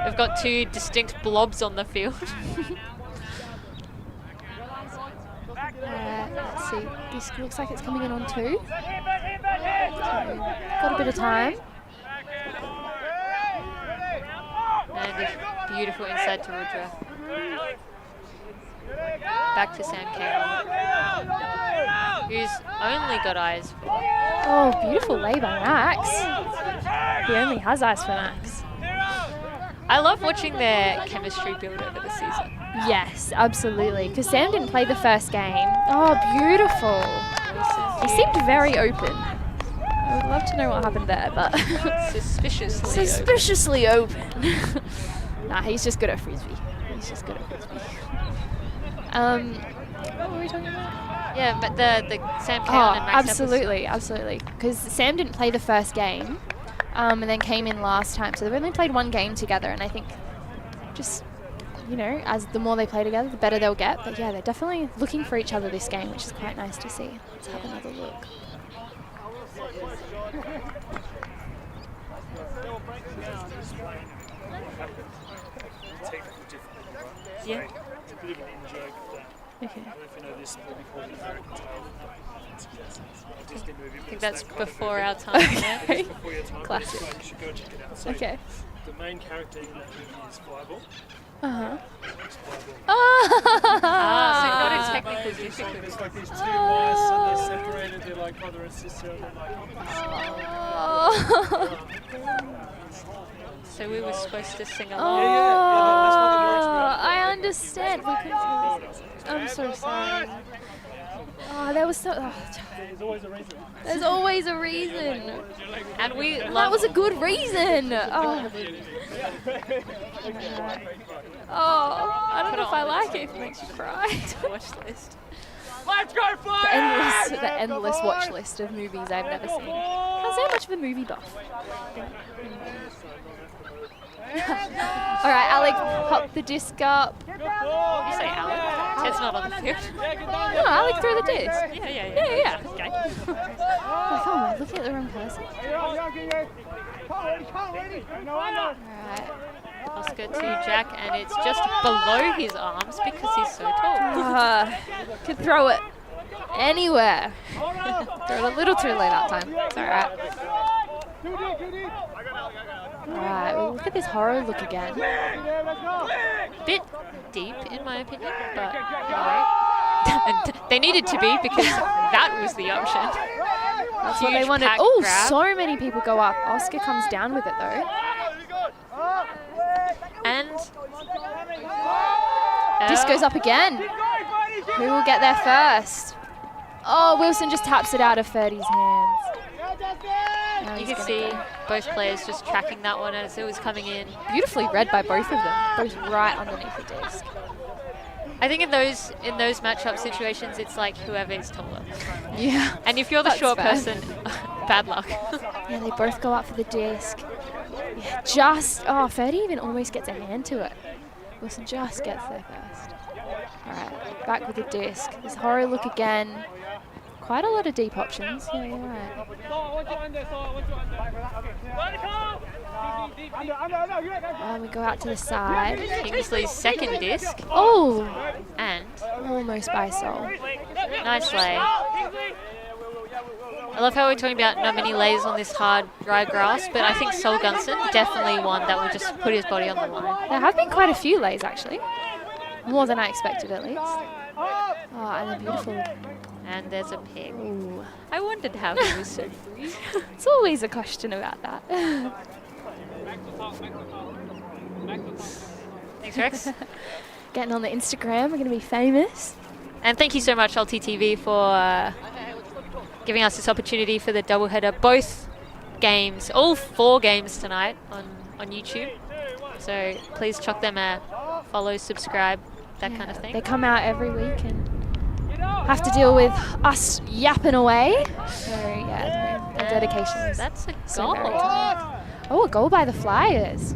We've got 2 distinct blobs on the field. Let's see. This looks like it's coming in on 2. So, got a bit of time. And a beautiful inside to Rudra. Back to Sam Carroll, who's only got eyes for... Oh, beautiful lay by Max. He only has eyes for Max. I love watching their chemistry build over the season. Yes, absolutely. Because Sam didn't play the first game. Oh, beautiful. He seemed very open. I would love to know what happened there, but... Suspiciously open. Nah, he's just good at Frisbee. He's just good at Frisbee. What were we talking about? Yeah, but the Sam Carroll and Max absolutely. Because Sam didn't play the first game, and then came in last time. So they've only played 1 game together, and I think just, you know, as the more they play together, the better they'll get. But yeah, they're definitely looking for each other this game, which is quite nice to see. Let's have another look. Yeah. Okay. I think that's before our time. Okay. Classic. You should go check it out. So Okay. the main character in that movie is Fireball. Uh-huh. So not a technical technical difficulties. There's like these two mice and they're separated. They're like brother and sister. And they're like, So we were supposed to sing along. I understand. We couldn't. I'm so sorry. Oh, that was so. there's always a reason. There's always a reason. And we That love was a good reason. Oh. Oh, I don't know if I like it if it makes you cry. watch list. Let's go, Flik! The endless watch list of movies I've never seen. How's that much of a movie buff? Alright, Alec, pop the disc up. You say Alec? Ted's not on the field. No, Alec threw the disc. Yeah. Okay. Like, oh, am I looking at the wrong person? Alright. Oscar to Jack, and it's just below his arms because he's so tall. Could throw it anywhere. Throw it a little too late that time. It's alright. Alright, well, look at this horror look again. Bit deep, in my opinion, but anyway. And they needed to be because that was the option. That's what they wanted. Oh, so many people go up. Oscar comes down with it though. And Disc goes up again. Who will get there first? Oh, Wilson just taps it out of Ferdy's hands. Now you he's could gonna see go. both players just tracking that one as it was coming in. Beautifully read by both of them, both right underneath the disc. I think in those matchup situations, it's like whoever is taller. Yeah. And if you're the That's short fair. person, bad luck. Yeah, they both go up for the disc. Yeah, just, oh, Ferdy even almost gets a hand to it. Wilson just gets there first. All right, back with the disc. This horror look again. Quite a lot of deep options. Yeah, you're right. And we go out to the side. Kingsley's second disc. Oh, And almost by Sol. nice lay. I love how we're talking about not many lays on this hard, dry grass, but I think Sol Gunson definitely one that will just put his body on the line. There have been quite a few lays actually. More than I expected at least. Oh, and a beautiful. And there's a pig. Ooh. I wondered how he was so free. It's always a question about that. Thanks, Rex. Getting on the Instagram, we're going to be famous. And thank you so much, ULTI.TV, for giving us this opportunity for the doubleheader. Both games, all 4 games tonight on YouTube. So please chuck them a follow, subscribe, that kind of thing. They come out every week and have to deal with us yapping away. So yeah, their dedication is That's a so very goal. kind. Oh, a goal by the Flyers.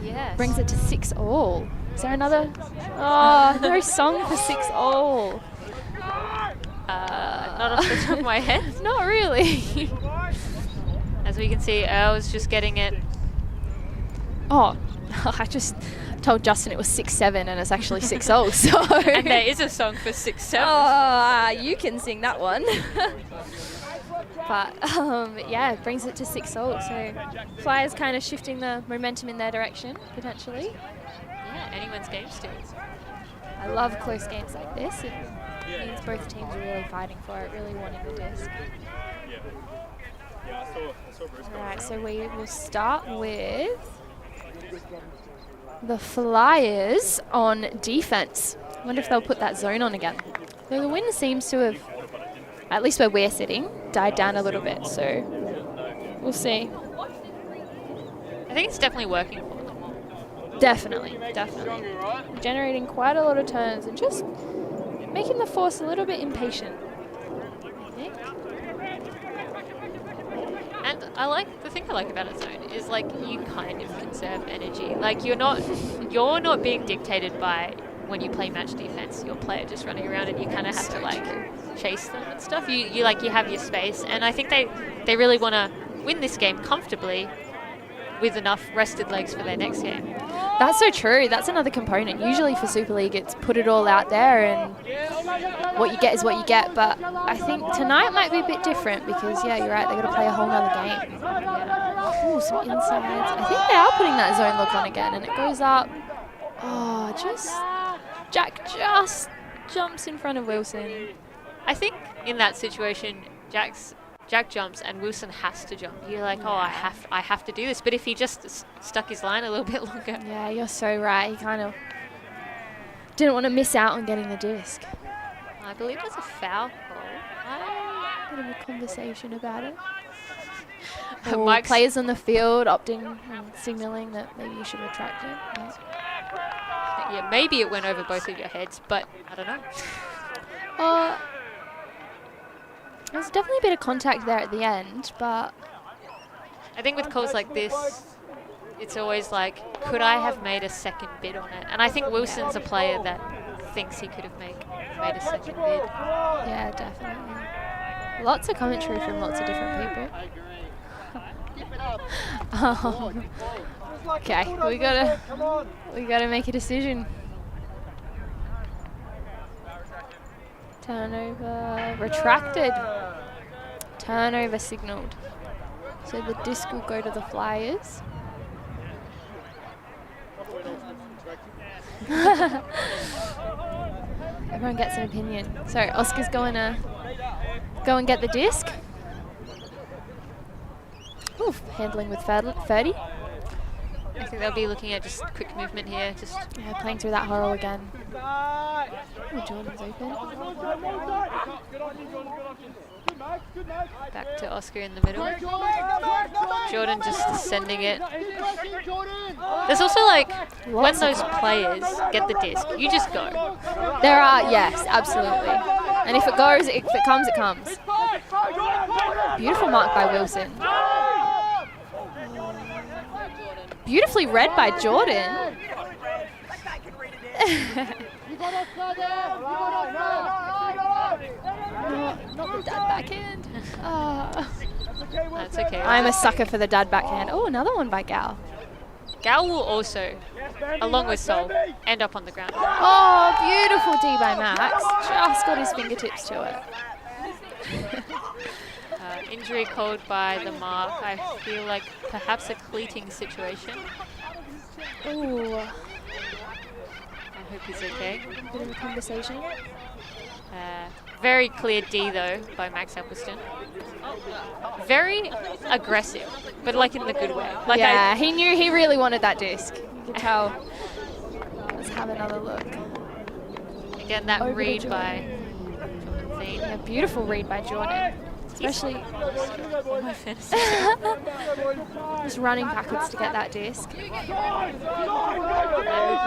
Yes. Brings it to 6-all. Is there another? Oh, no song for 6-all. Not off the top of my head. Not really. As we can see, Earl's just getting it. Oh, I just told Justin it was 6-7 and it's actually 6-0. So. And there is a song for 6-7. Oh, you can sing that one. But yeah, it brings it to 6-0. So Flyers kind of shifting the momentum in their direction potentially. Yeah, anyone's game still. I love close games like this. It means both teams are really fighting for it, really wanting the disc. Yeah, I saw Bruce. All right, so we will start with the Flyers on defense. I wonder if they'll put that zone on again. Though the wind seems to have, at least where we're sitting, died down a little bit. So we'll see. I think it's definitely working for them. Definitely. Generating quite a lot of turns and just making the force a little bit impatient, I think. And the thing I like about a zone is like you kind of conserve energy. Like you're not being dictated by when you play match defense, your player just running around and you kind of have to like chase them and stuff. You have your space, and I think they really want to win this game comfortably with enough rested legs for their next game. That's so true. That's another component. Usually for Super League, it's put it all out there and what you get is what you get. But I think tonight might be a bit different because, yeah, you're right. They've got to play a whole nother game. Yeah. Ooh, some insides. I think they are putting that zone look on again and it goes up. Oh, Jack just jumps in front of Wilson. I think in that situation, Jack jumps and Wilson has to jump. You're like, oh, I have to do this. But if he just stuck his line a little bit longer. Yeah, you're so right. He kind of didn't want to miss out on getting the disc. I believe it's a foul call. Bit of a conversation about it. Mike's Players on the field opting and signalling that maybe you should retract it. yeah, maybe it went over both of your heads, but I don't know. There's definitely a bit of contact there at the end, but I think with calls like this, it's always like, could I have made a second bid on it? And I think Wilson's a player that thinks he could have made a second bid. Yeah, definitely. Lots of commentary from lots of different people. Okay, we gotta make a decision. Turnover retracted. Turnover signalled. So the disc will go to the Flyers. Everyone gets an opinion. So Oscar's going to go and get the disc. Oof, handling with 30. I think they'll be looking at just quick movement here. Just playing through that hurl again. Oh, Jordan's open. Back to Oscar in the middle. Jordan just sending it. There's also like, when those players get the disc, you just go. There are, yes, absolutely. And if it goes, if it comes, it comes. Beautiful mark by Wilson. Beautifully read by Jordan. Not the dad backhand. That's okay. I'm a sucker for the dad backhand. Oh, another one by Gal. Gal will also, along with Sol, end up on the ground. Oh, beautiful D by Max. Just got his fingertips to it. Injury called by the mark. I feel like perhaps a cleating situation. Ooh. I hope he's okay. Bit of a conversation. Very clear D though by Max Augustin. Very aggressive, but like in the good way. Like yeah, he knew he really wanted that disc. You could tell. Let's have another look. Again, that Over read by Jordan. Yeah, beautiful read by Jordan. Especially just running backwards to get that disc. We've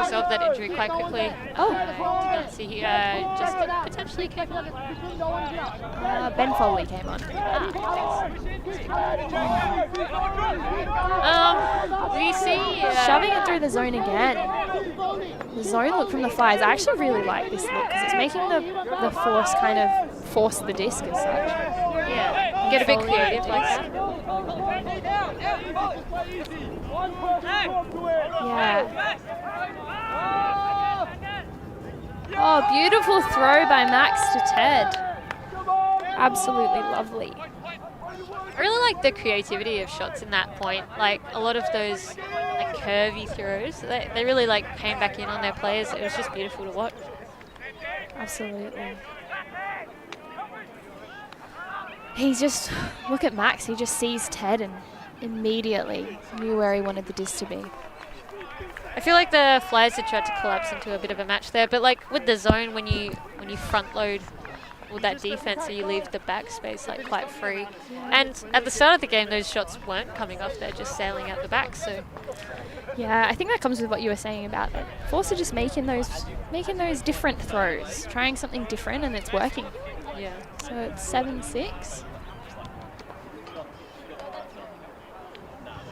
resolved that injury quite quickly. Oh. Did not see just potentially came on. Ben Foley came on. We see shoving it through the zone again. The zone look from the Flyers. I actually really like this look because it's making the force kind of force the disc as such. Yeah, get a bit creative like that. Yeah. Oh, beautiful throw by Max to Ted. Absolutely lovely. I really like the creativity of shots in that point. Like a lot of those like curvy throws, they really like came back in on their players. It was just beautiful to watch. Absolutely. He's just, look at Max, he just sees Ted and immediately knew where he wanted the disc to be. I feel like the Flyers had tried to collapse into a bit of a match there, but like with the zone, when you front load all that defense, so you leave the back space like quite free. And at the start of the game, those shots weren't coming off; they're just sailing out the back. So yeah, I think that comes with what you were saying about it. Force are just making those different throws, trying something different, and it's working. yeah. So it's 7-6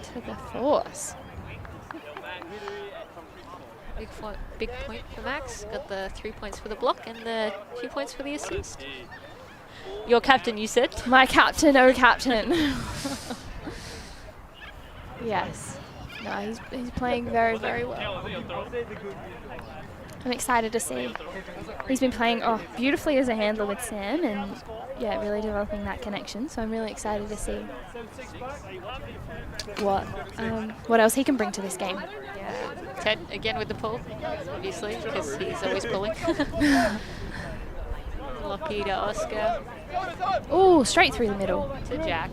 to the Force. Big point for Max. Got the 3 points for the block and the 2 points for the assist. Your captain, you said? My captain, oh captain. Yes. No, he's playing very, very well. I'm excited to see. He's been playing beautifully as a handler with Sam and yeah, really developing that connection. So I'm really excited to see what else he can bring to this game. Yeah. Ted again with the pull, obviously, because he's always pulling. Lockie to Oscar. Oh, straight through the middle. To Jack.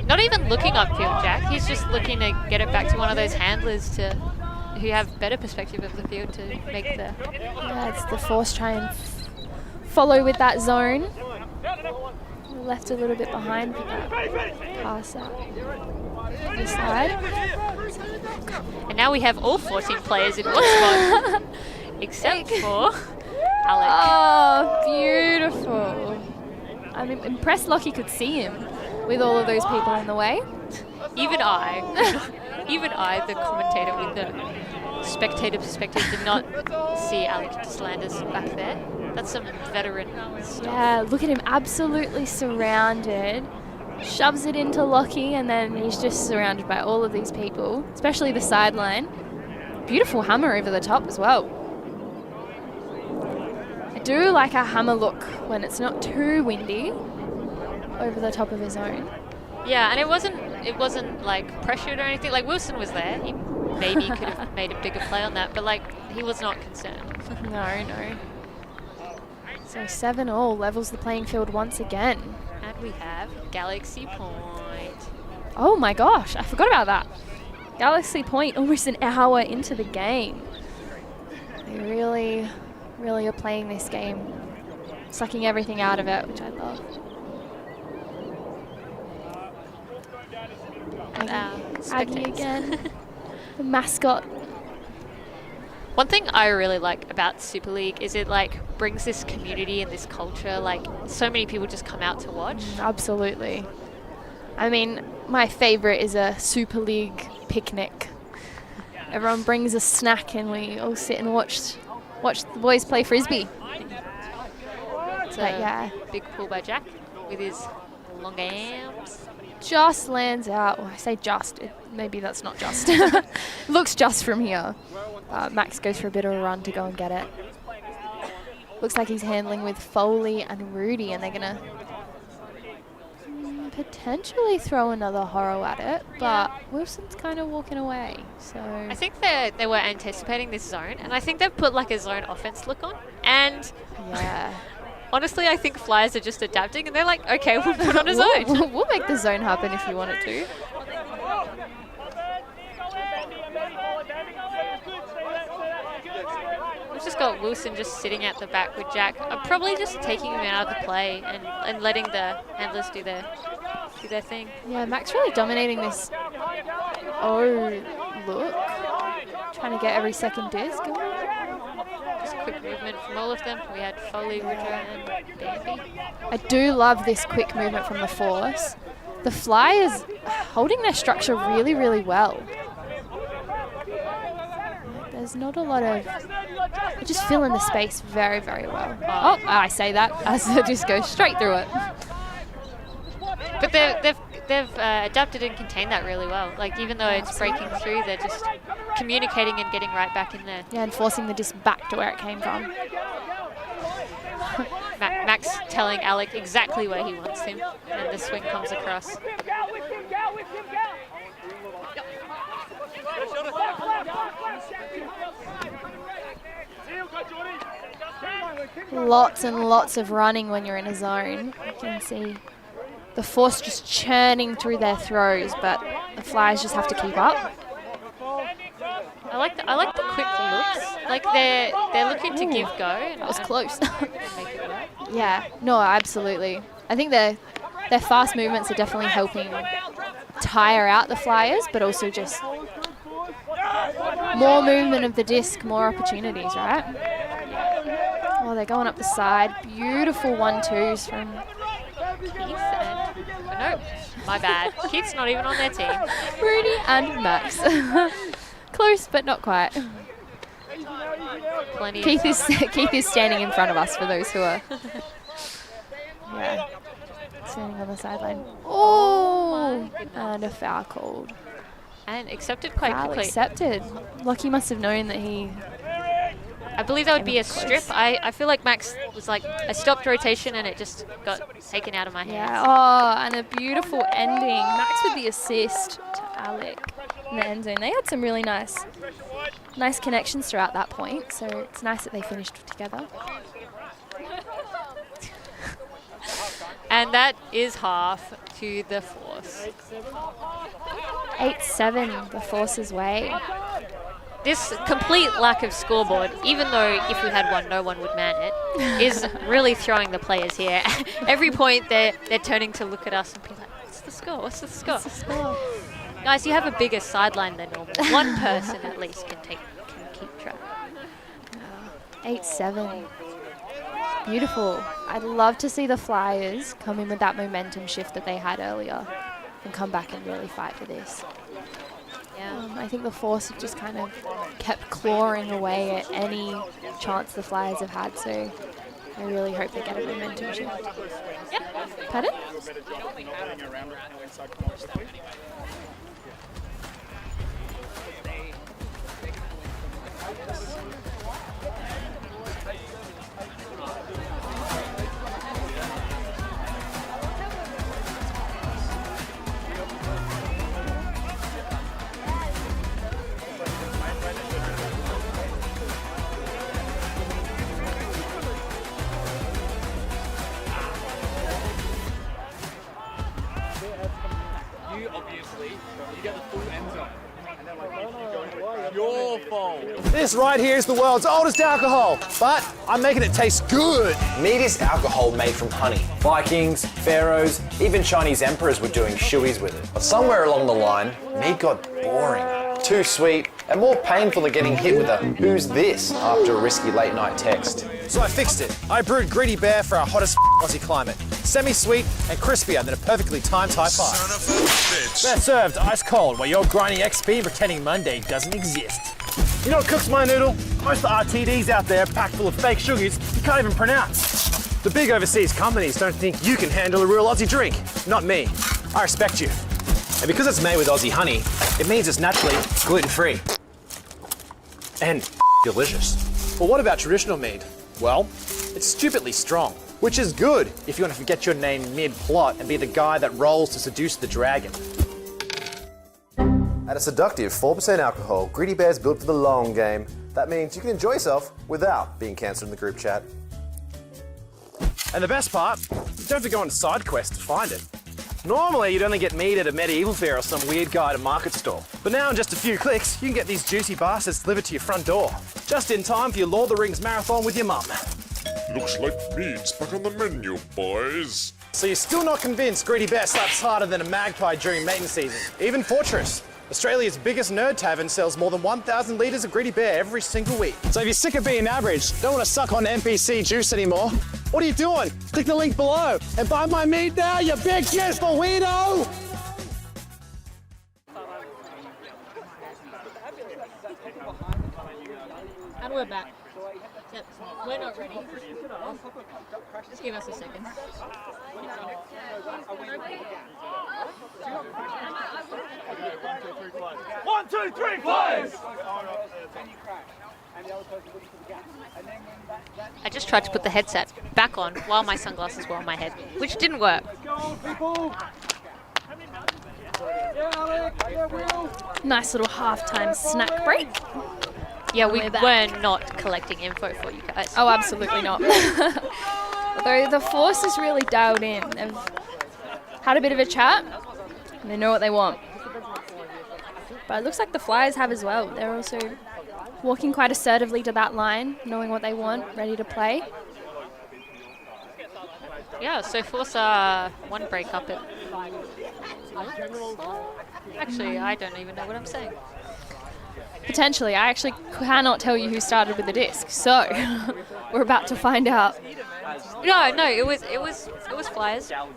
Not even looking upfield, Jack. He's just looking to get it back to one of those handlers who have better perspective of the field to make the... Yeah, it's the force try and follow with that zone. Left a little bit behind for that pass out. The side. And now we have all 14 players in one spot, except for Alec. Oh, beautiful. I'm impressed Lockie could see him with all of those people in the way. Even I, the commentator with the spectator perspective, did not see Alex Deslanders back there. That's some veteran stuff. Yeah, look at him, absolutely surrounded. Shoves it into Lockie, and then he's just surrounded by all of these people, especially the sideline. Beautiful hammer over the top as well. I do like a hammer look when it's not too windy over the top of his own. Yeah, and it wasn't like pressured or anything. Like Wilson was there. He maybe could have made a bigger play on that, but like he was not concerned. No. So 7-all levels the playing field once again. And we have Galaxy Point. Oh my gosh, I forgot about that. Galaxy Point almost an hour into the game. They really are playing this game, sucking everything out of it, which I love. Aggie again, the mascot. One thing I really like about Super League is it like brings this community and this culture. Like so many people just come out to watch. Absolutely. I mean, my favorite is a Super League picnic. Everyone brings a snack and we all sit and watch the boys play Frisbee. It's a big pull by Jack with his long arms. Just lands out. Oh, I say just. Maybe that's not just. Looks just from here. Max goes for a bit of a run to go and get it. Looks like he's handling with Foley and Rudy, and they're going to potentially throw another horror at it, but Wilson's kind of walking away. So I think they were anticipating this zone, and I think they've put like a zone offense look on. And yeah. Honestly, I think Flyers are just adapting, and they're like, okay, we'll put on a zone. We'll make the zone happen if you want it to. We've just got Wilson just sitting at the back with Jack. I'm probably just taking him out of the play and letting the handlers do their thing. Yeah, Max really dominating this. Oh, look. Trying to get every second disc. Just quick movement from all of them. We had Foley, Rudra, and Bambi. I do love this quick movement from the force. The Flyers holding their structure really, really well. There's not a lot of... They just fill in the space very, very well. Oh, I say that as it just goes straight through it. But they've adapted and contained that really well. Like, even though it's breaking through, they're just communicating and getting right back in there. Yeah, and forcing the disc back to where it came from. Max telling Alec exactly where he wants him, and the swing comes across. Lots and lots of running when you're in a zone. You can see the force just churning through their throws, but the Flyers just have to keep up. I like the quick looks. Like they're looking to give go. And that was close. Make it work. Yeah, no, absolutely. I think their fast movements are definitely helping tire out the Flyers, but also just more movement of the disc, more opportunities, right? Oh, they're going up the side. Beautiful 1-2s from Keith and... no, my bad. Keith's not even on their team. Rudy and Max. Close, but not quite. Plenty Keith is standing in front of us for those who are standing on the sideline. Oh, and a foul called. And accepted quite quickly. Accepted. Lockie must have known that he... I believe that would be a strip. I feel like Max was like, I stopped rotation and it just got taken out of my hands. Yeah, oh, and a beautiful ending. Max with the assist to Alec in the end zone. They had some really nice connections throughout that point, so it's nice that they finished together. And that is half to the Force. 8-7 the Force's way. This complete lack of scoreboard, even though if we had one, no one would man it, is really throwing the players here. Every point they're turning to look at us and be like, what's the score? What's the score? What's the score? Guys, you have a bigger sideline than normal. One person at least can keep track. 8-7. Beautiful. I'd love to see the Flyers come in with that momentum shift that they had earlier and come back and really fight for this. Yeah. I think the Force have just kind of kept clawing away at any chance the Flyers have had, so I really hope they get a momentum shift. Yep. Pardon? Your fault. This right here is the world's oldest alcohol, but I'm making it taste good. Mead is alcohol made from honey. Vikings, pharaohs, even Chinese emperors were doing shoeys with it. But somewhere along the line, mead got boring, too sweet, and more painful than getting hit with a "who's this?" after a risky late night text. So I fixed it. I brewed Gritty Bear for our hottest Aussie climate. Semi-sweet and crispier than a perfectly timed high five. Son of a bitch. They're served ice cold while you're grinding XP pretending Monday doesn't exist. You know what cooks my noodle? Most of the RTDs out there packed full of fake sugars you can't even pronounce. The big overseas companies don't think you can handle a real Aussie drink. Not me. I respect you. And because it's made with Aussie honey, it means it's naturally gluten-free. And delicious. Well, what about traditional mead? Well, it's stupidly strong, which is good if you want to forget your name mid-plot and be the guy that rolls to seduce the dragon. At a seductive 4% alcohol, Gritty Bear's built for the long game. That means you can enjoy yourself without being cancelled in the group chat. And the best part, you don't have to go on side quests to find it. Normally, you'd only get mead at a medieval fair or some weird guy at a market stall. But now in just a few clicks, you can get these juicy bastards delivered to your front door. Just in time for your Lord of the Rings marathon with your mum. Looks like mead's back on the menu, boys. So you're still not convinced Gritty Bear slaps harder than a magpie during mating season? Even Fortress, Australia's biggest nerd tavern, sells more than 1,000 litres of Gritty Bear every single week. So if you're sick of being average, don't want to suck on NPC juice anymore, what are you doing? Click the link below and buy my mead now, you big useful weirdo! And we're back. Yep, we're not ready. Just give us a second. 1, 2, 3, Flyers! I just tried to put the headset back on while my sunglasses were on my head, which didn't work. Nice little halftime snack break. Yeah, we were not collecting info for you guys. Oh, absolutely not. Although the Force is really dialed in. They've had a bit of a chat, and they know what they want. But it looks like the Flyers have as well. They're also walking quite assertively to that line, knowing what they want, ready to play. Yeah, so Force one break up at... Actually, I don't even know what I'm saying. Potentially. I actually cannot tell you who started with the disc, so we're about to find out. No, it was Flyers. Yep.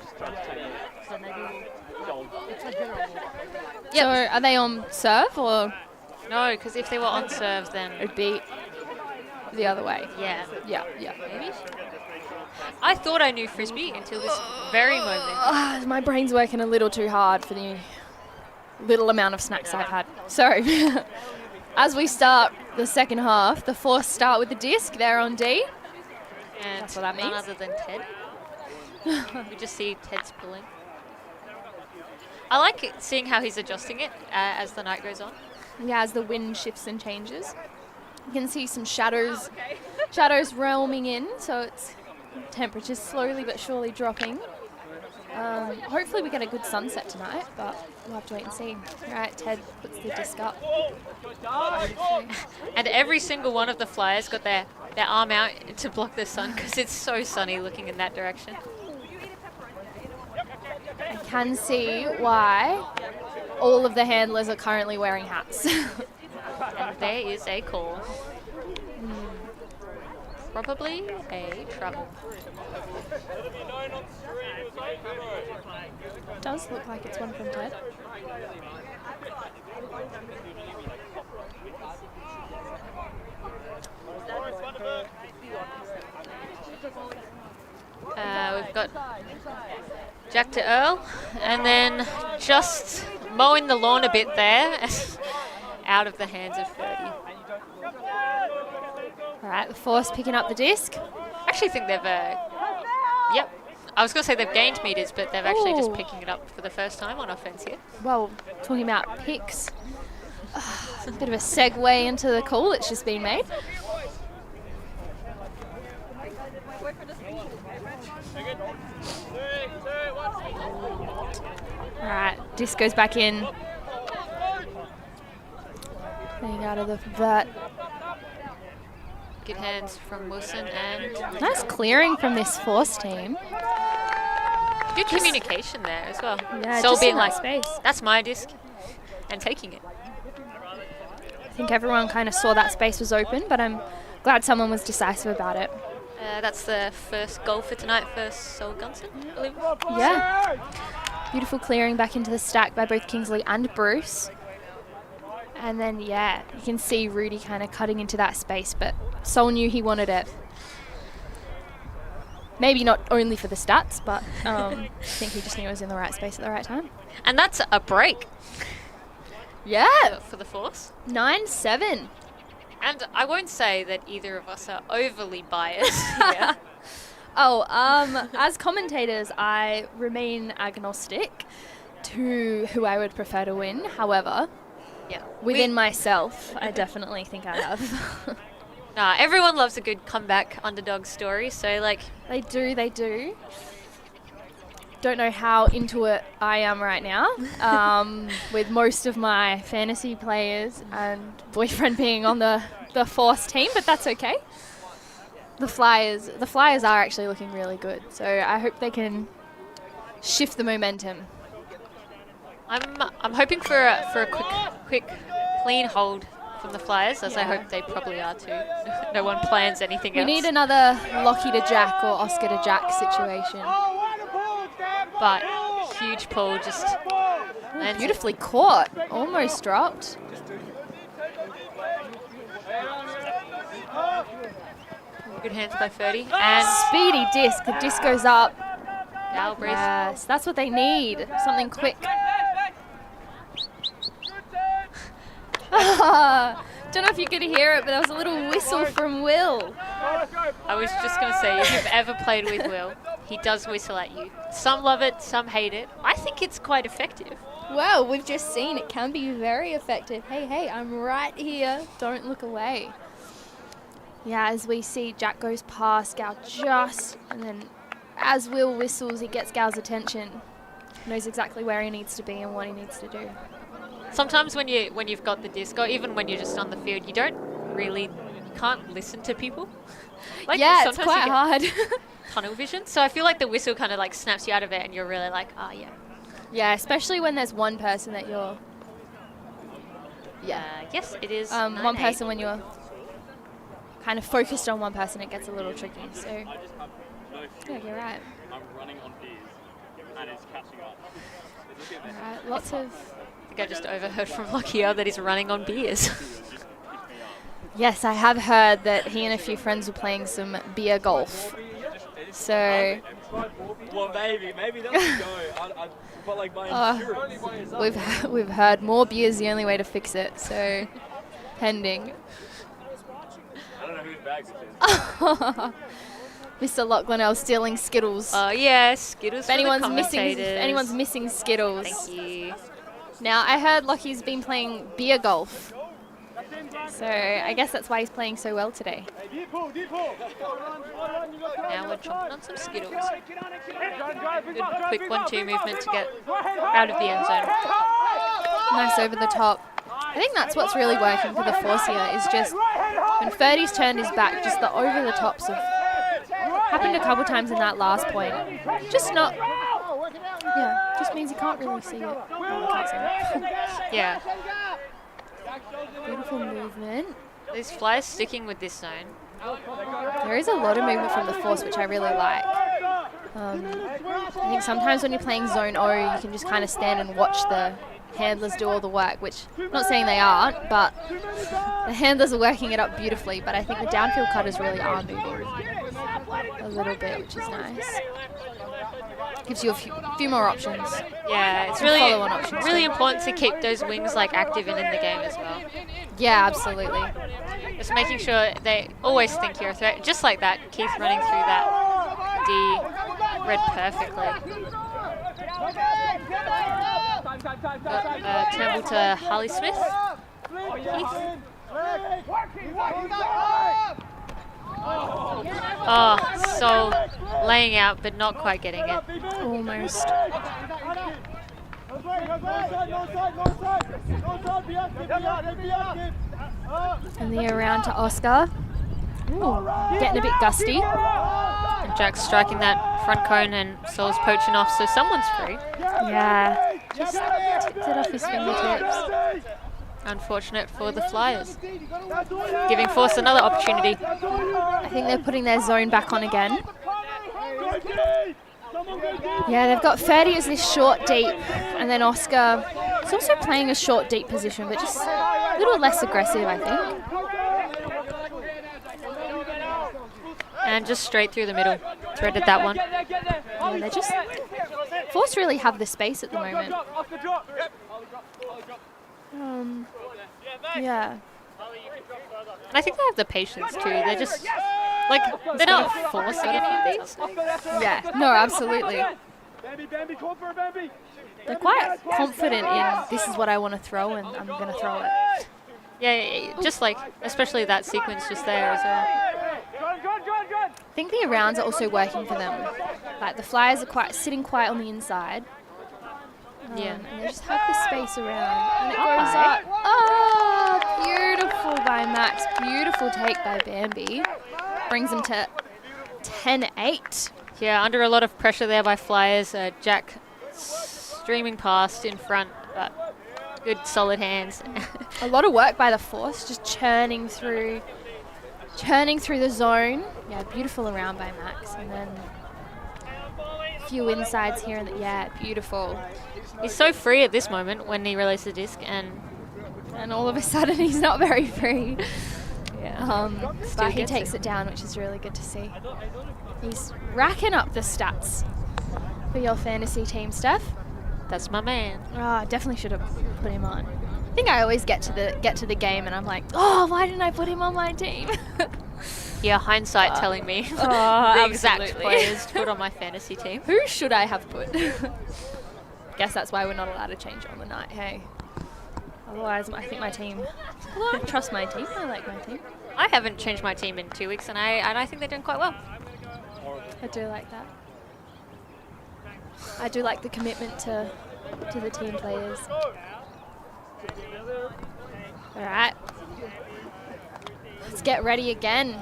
So are they on serve or? No, because if they were on serve, then it'd be the other way. Yeah. Maybe. I thought I knew Frisbee until this very moment. My brain's working a little too hard for the little amount of snacks I've had. So, as we start the second half, the Force start with the disc. They're on D. And that's what that means. None other than Ted. We just see Ted's pulling. I like seeing how he's adjusting it as the night goes on. Yeah, as the wind shifts and changes. You can see some shadows realming in, so it's temperature's slowly but surely dropping. Hopefully we get a good sunset tonight, but we'll have to wait and see. All right, Ted puts the disc up. And every single one of the flyers got their arm out to block the sun because it's so sunny looking in that direction. I can see why all of the handlers are currently wearing hats. And there is a call. Probably a travel. Does look like it's one from Ted. We've got Jack to Earl, and then just mowing the lawn a bit there, out of the hands of 30. All right, the Force picking up the disc. I actually think they've, yep. I was going to say they've gained meters, but they've actually just picking it up for the first time on offense here. Well, talking about picks, a bit of a segue into the call that's just been made. All right, disc goes back in. Playing out of the vert. Good hands from Wilson and... Nice clearing from this Force team. Good communication there as well. Yeah, Sol just being in like, that space. that's my disc, and taking it. I think everyone kind of saw that space was open, but I'm glad someone was decisive about it. That's the first goal for tonight for Sol Gunson, I believe. Yeah. Beautiful clearing back into the stack by both Kingsley and Bruce. And then, yeah, you can see Rudy kind of cutting into that space, but Sol knew he wanted it. Maybe not only for the stats, but I think he just knew it was in the right space at the right time. And that's a break. Yeah. For the Force. 9-7. And I won't say that either of us are overly biased here. As commentators, I remain agnostic to who I would prefer to win. However, yeah, within myself, I definitely think I have. Nah, everyone loves a good comeback underdog story, so like... They do. Don't know how into it I am right now, with most of my fantasy players and boyfriend being on the Force team, but that's okay. The Flyers are actually looking really good, so I hope they can shift the momentum. I'm hoping for a quick clean hold from the Flyers, as I hope they probably are too. No one plans anything else. We need another Lockie to Jack or Oscar to Jack situation. But huge pull, just beautifully caught, almost dropped. Good hands by 30. And speedy disc, the disc goes up. Yes, that's what they need, something quick. Don't know if you could hear it, but there was a little whistle from Will. I was just going to say, if you've ever played with Will, he does whistle at you. Some love it, some hate it. I think it's quite effective. Well, we've just seen it can be very effective. Hey, I'm right here. Don't look away. Yeah, as we see, Jack goes past Gal and then as Will whistles, he gets Gal's attention. Knows exactly where he needs to be and what he needs to do. Sometimes when you've got the disc, or even when you're just on the field, you can't listen to people. Like, yeah, it's quite hard. Tunnel vision. So I feel like the whistle kind of like snaps you out of it, and you're really like, yeah. Yeah, especially when there's one person that you're. Yeah. Yes, it is. One person when you're kind of focused on one person, it gets a little tricky. So. Yeah, you're right. I'm running on beers, and it's catching up. All right, lots of. I think I just overheard from Lockyer that he's running on beers. Yes, I have heard that he and a few friends were playing some beer golf. So. Well, maybe that would go. But like my we've heard more beer's the only way to fix it. So, pending. I don't know whose bags it is. Mr. Lachlanell stealing Skittles. Oh yeah, Skittles. If anyone's missing Skittles. Thank you. Now I heard Lockie's been playing beer golf. So I guess that's why he's playing so well today. Now we're chomping on some Skittles. Good quick 1-2 movement to get out of the end zone. Nice over the top. I think that's what's really working for the force here is just when Ferdy's turned his back, just the over the tops have happened a couple times in that last point. Just not, yeah, just means you can't really see it. No, I can't see it. Yeah. Beautiful movement. These flyers sticking with this zone. There is a lot of movement from the force, which I really like. I think sometimes when you're playing zone O, you can just kind of stand and watch the handlers do all the work, which I'm not saying they aren't, but the handlers are working it up beautifully. But I think the downfield cutters really are moving a little bit, which is nice. Gives you a few more options. Yeah, it's really important to keep those wings like active and in the game as well. Yeah, absolutely. Just making sure they always think you're a threat. Just like that, Keith running through that D read perfectly. Got Turnbull to Harley Smith. Keith. Oh, so laying out but not quite getting it. Almost. And the around to Oscar. Ooh, getting a bit gusty. And Jack's striking that front cone and Sol's poaching off, so someone's free. Yeah, just tipped it off his fingertips. Unfortunate for the Flyers. Giving Force another opportunity. I think they're putting their zone back on again. Yeah, they've got Ferdy as this short deep, and then Oscar is also playing a short deep position, but just a little less aggressive, I think. And just straight through the middle. Threaded that one. Yeah, they just... Force really have the space at the moment. Yeah. And I think they have the patience too. They're just, like, they're not forcing any of these. Yeah, no, absolutely. They're quite confident in this is what I want to throw and I'm going to throw it. Yeah, just like, especially that sequence just there as well. I think the arounds are also working for them. Like the Flyers are sitting quiet on the inside. Yeah. And they just have the space around. And it goes up. Oh, beautiful by Max. Beautiful take by Bambi. Brings them to 10-8. Yeah, under a lot of pressure there by Flyers. Jack streaming past in front, but good solid hands. A lot of work by the Force, just churning through the zone. Yeah, beautiful around by Max. And then a few insides here and there. Yeah, beautiful. He's so free at this moment when he released the disc, and all of a sudden he's not very free. Yeah. But he takes it down, which is really good to see. He's racking up the stats for your fantasy team, Steph. That's my man. Oh, definitely should have put him on. I think I always get to the game and I'm like, oh, why didn't I put him on my team? Yeah, hindsight telling me the absolutely. exact players to put on my fantasy team. Who should I have put? Guess that's why we're not allowed to change on the night, hey. Otherwise, I think my team... Well, I trust my team. I like my team. I haven't changed my team in 2 weeks, and I think they're doing quite well. I do like that. I do like the commitment to the team players. All right. Let's get ready again.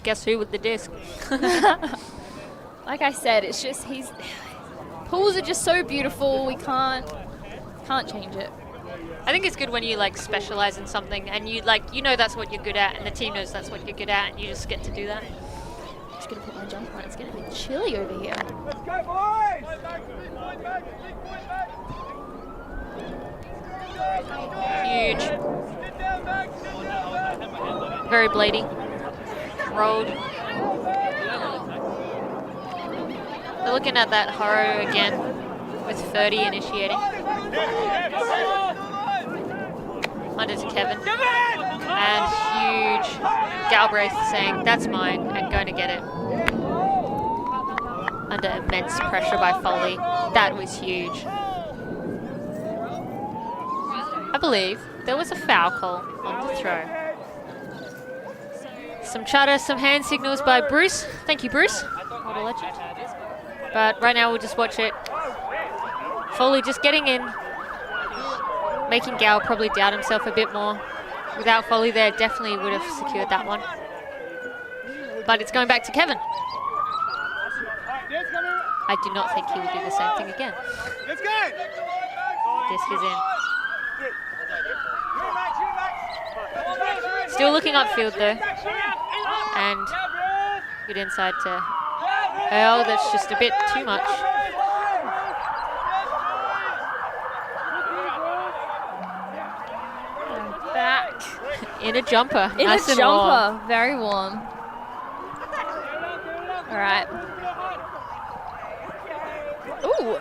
Guess who with the disc? Like I said, it's just pools are just so beautiful. We can't change it. I think it's good when you like specialize in something and you know that's what you're good at, and the team knows that's what you're good at, and you just get to do that. I'm just gonna put my jump on. It's getting a bit chilly over here. Let's go, boys! Huge. Very bladey. Rolled. They're looking at that Haro again with 30 initiating. Under to Kevin. And huge Galbraith saying, that's mine, and going to get it. Under immense pressure by Foley. That was huge. I believe there was a foul call on the throw. Some chatter, some hand signals by Bruce. Thank you, Bruce. What a legend. But right now we'll just watch it. Foley just getting in, making Gal probably doubt himself a bit more. Without Foley there, definitely would have secured that one. But it's going back to Kevin. I do not think he will do the same thing again. Disc is in. Still looking upfield though. And good inside to Earl, that's just a bit too much. Back. In a jumper. In nice a jumper. Warm. Very warm. All right. Ooh.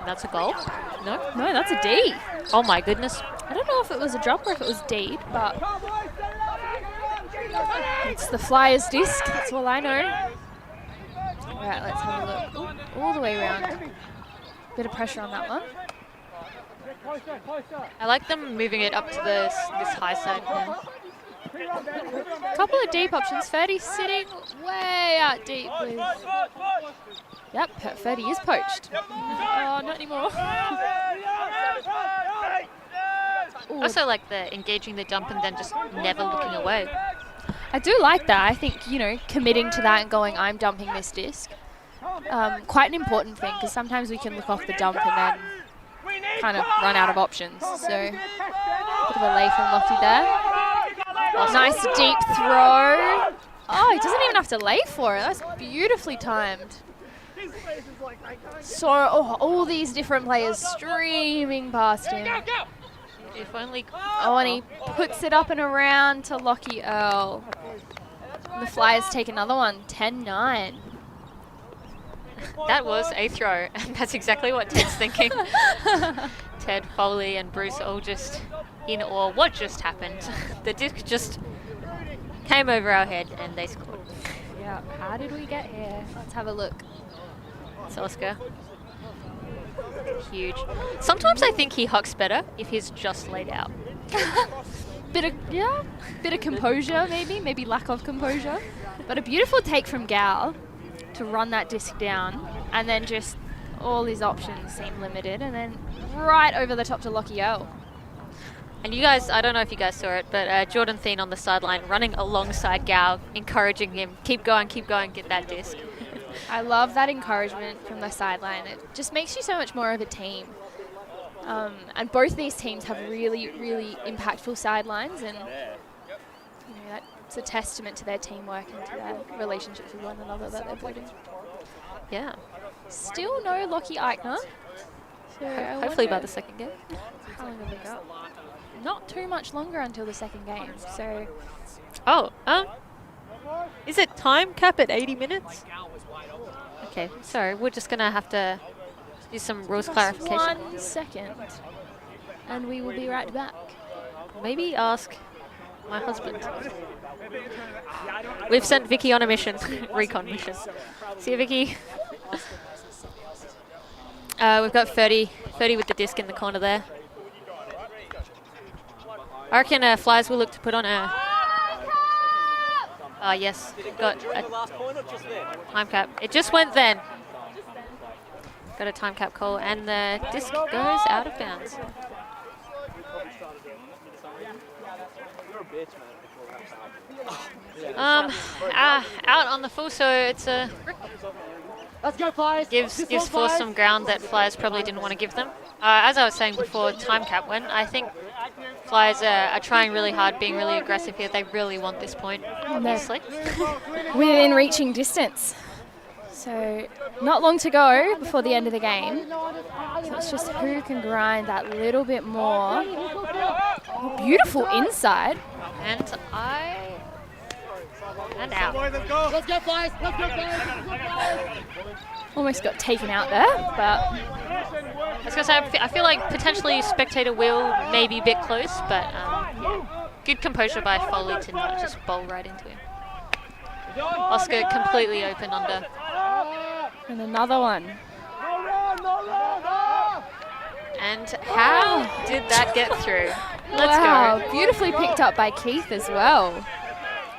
That's a goal? No? No, that's a D. Oh my goodness. I don't know if it was a drop or if it was D'd, but it's the Flyers disc, that's all I know. All right, let's have a look. Ooh, all the way around. Bit of pressure on that one. I like them moving it up to this high side now. Couple of deep options. Ferdy sitting way out deep with... Yep, Ferdy is poached. Oh, not anymore. I also like the engaging the dump and then just never looking away. I do like that. I think, you know, committing to that and going, I'm dumping this disc. Quite an important thing, because sometimes we can look off the dump and then kind of run out of options. So, bit of a lay from Lockie there. Nice deep throw. Oh, he doesn't even have to lay for it. That's beautifully timed. So, all these different players streaming past him. If only... Oh, and he puts it up and around to Lockie Earl. And the Flyers take another one, 10-9. That was a throw, and that's exactly what Ted's thinking. Ted, Foley, and Bruce all just in awe. What just happened? The disc just came over our head, and they scored. Yeah, how did we get here? Let's have a look. Oscar. Huge. Sometimes I think he hucks better if he's just laid out. Bit of composure maybe lack of composure. But a beautiful take from Gal to run that disc down, and then just all his options seem limited, and then right over the top to Lockie Earl. And you guys, I don't know if you guys saw it, but Jordan Thien on the sideline running alongside Gal, encouraging him, keep going, get that disc. I love that encouragement from the sideline. It just makes you so much more of a team. And both these teams have really, really impactful sidelines, and you know, that's a testament to their teamwork and to their relationships with one another that they're building. Yeah. Still no Lockie Eichner. So hopefully by the second game. How long have we got? Not too much longer until the second game. So. Oh, is it time cap at 80 minutes? Okay, sorry, we're just gonna have to do some rules clarification. 1 second, and we will be right back. Maybe ask my husband. We've sent Vicky on a mission, recon mission. See you, Vicky. We've got 30 with the disc in the corner there. I reckon Flyers will look to put on a... yes, got a time cap. It just went then. Got a time cap call, and the disc goes out of bounds. Out on the full, so it's a... Let's go, Flyers. Gives Force some ground that Flyers probably didn't want to give them. As I was saying before time cap went, I think Flyers are trying really hard, being really aggressive here. They really want this point, obviously. Within reaching distance. So not long to go before the end of the game. So it's just who can grind that little bit more. Oh, beautiful inside. And out. Let's go, Flyers. Let's go, Flyers. Almost got taken out there, but... I was going to say, I feel like potentially spectator wheel may be a bit close, but yeah. Good composure by Foley to not just bowl right into him. Oscar completely open under. And another one. And how did that get through? Let's go. Beautifully picked up by Keith as well.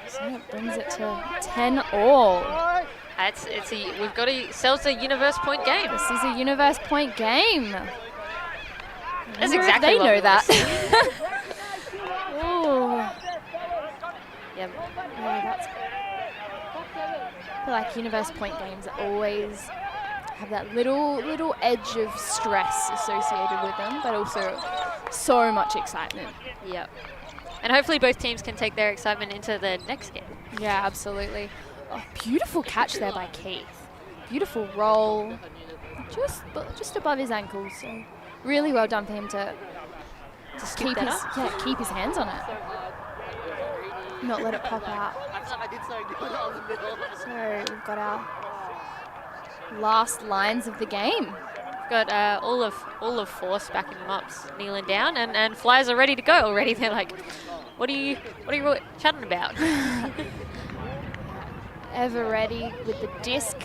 So it brings it to 10-all. We've got ourselves a universe point game. This is a universe point game. That's exactly they what know we that. Yeah. I feel like universe point games always have that little edge of stress associated with them, but also so much excitement. Yep. And hopefully both teams can take their excitement into the next game. Yeah, absolutely. Oh, beautiful catch there by Keith. Beautiful roll, just above his ankles. So really well done for him to keep his hands on it, not let it pop out. So we've got our last lines of the game. We've got all of Force backing them up, kneeling down, and Flyers are ready to go already. They're like, what are you chatting about? Ever ready with the disc.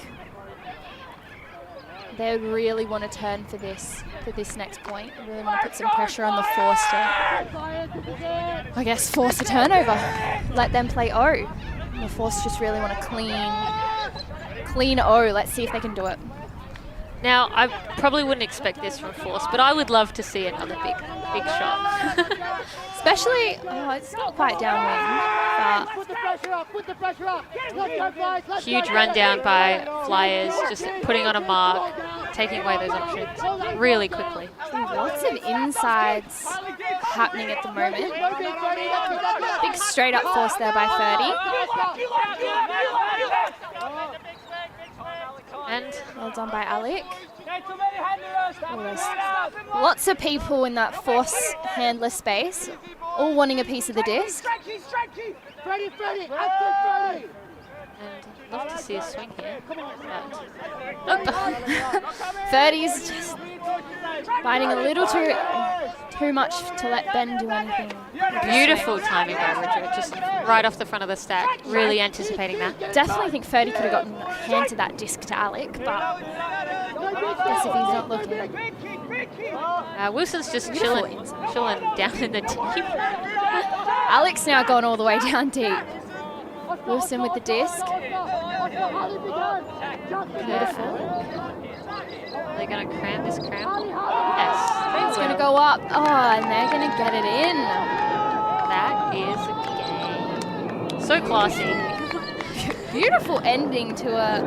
They really want to turn for this next point. They really want to put some pressure on the Force to, I guess, force a turnover. Let them play O. And the Force just really want to clean O. Let's see if they can do it. Now, I probably wouldn't expect this from Force, but I would love to see another big shot. Especially, it's not quite downwind, but huge rundown by Flyers, just putting on a mark, taking away those options really quickly. Lots of insides happening at the moment. Big straight up Force there by 30. And well done by Alec. Lots of people in that Force handler space, all wanting a piece of the disc. And love to see a swing here. Nope. 30's just biting a little too much to let Ben do anything. Beautiful timing by Richard, just right off the front of the stack, really anticipating that. Definitely think 30 could have gotten a hand to that disc to Alec, but I guess if he's not looking. Wilson's just chilling down in the deep. Alec's now gone all the way down deep. Wilson with the disc. Beautiful. Are they going to cram this cram? Yes. It's going to go up. Oh, and they're going to get it in. That is a game. So classy. Beautiful ending to a...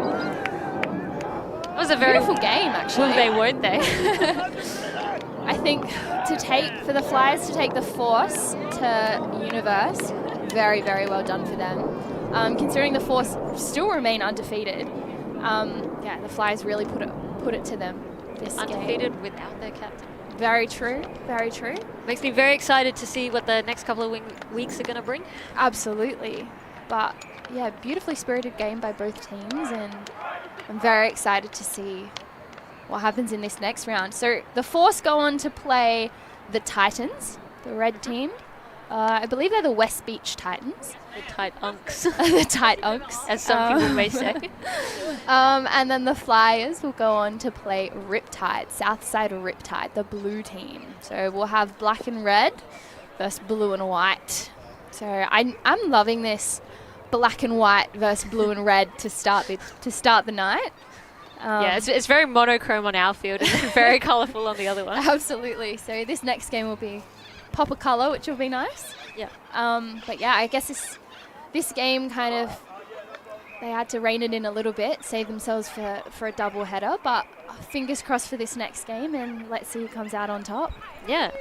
It was a very beautiful game, actually. Weren't they? I think for the Flyers to take the Force to Universe, very, very well done for them. Considering the Force still remain undefeated, the Flyers really put it to them this undefeated game. Without their captain. Very true, very true. Makes me very excited to see what the next couple of weeks are going to bring. Absolutely. But yeah, beautifully spirited game by both teams, and I'm very excited to see what happens in this next round. So the Force go on to play the Titans, the red team. I believe they're the West Beach Titans. The Tight Unks. The Tight Unks. As some people may say. And then the Flyers will go on to play Riptide, Southside Riptide, the blue team. So we'll have black and red versus blue and white. So I'm loving this black and white versus blue and red to start the night. Yeah, it's very monochrome on our field and very colourful on the other one. Absolutely. So this next game will be pop of colour, which will be nice. Yeah. But yeah, I guess this game kind of, they had to rein it in a little bit, save themselves for a double header, but fingers crossed for this next game, and let's see who comes out on top. Yeah.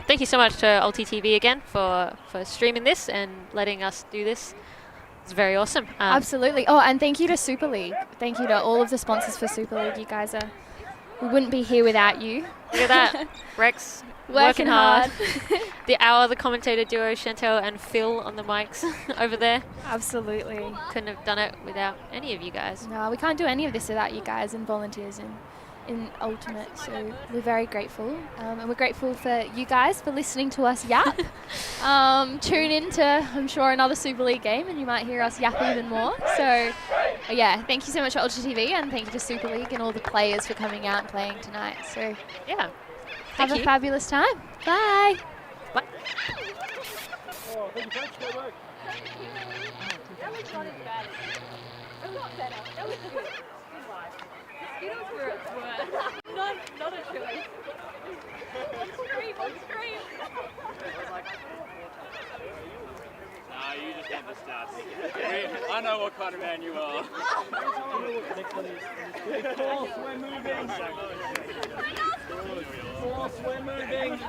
Thank you so much to ULTI.TV again for streaming this and letting us do this. It's very awesome. Absolutely. Oh, and thank you to Super League. Thank you to all of the sponsors for Super League. You guys we wouldn't be here without you. Look at that. Rex working hard. The commentator duo, Chantel and Phil on the mics over there. Absolutely. Couldn't have done it without any of you guys. No, we can't do any of this without you guys and volunteers in Ultimate, so we're very grateful. And we're grateful for you guys for listening to us yap. Tune in to, I'm sure, another Super League game and you might hear us yap even more. So yeah, thank you so much for ULTI.TV, and thank you to Super League and all the players for coming out and playing tonight. So yeah, have a fabulous time. Bye. What? Oh, thank you, coach. Good work. That was not as bad. It was not better. That was good. Skittles were its worst. Not a choice. On screen. Nah, you just get the stats. I know what kind of man you are. Force, we're moving. Force, we're moving.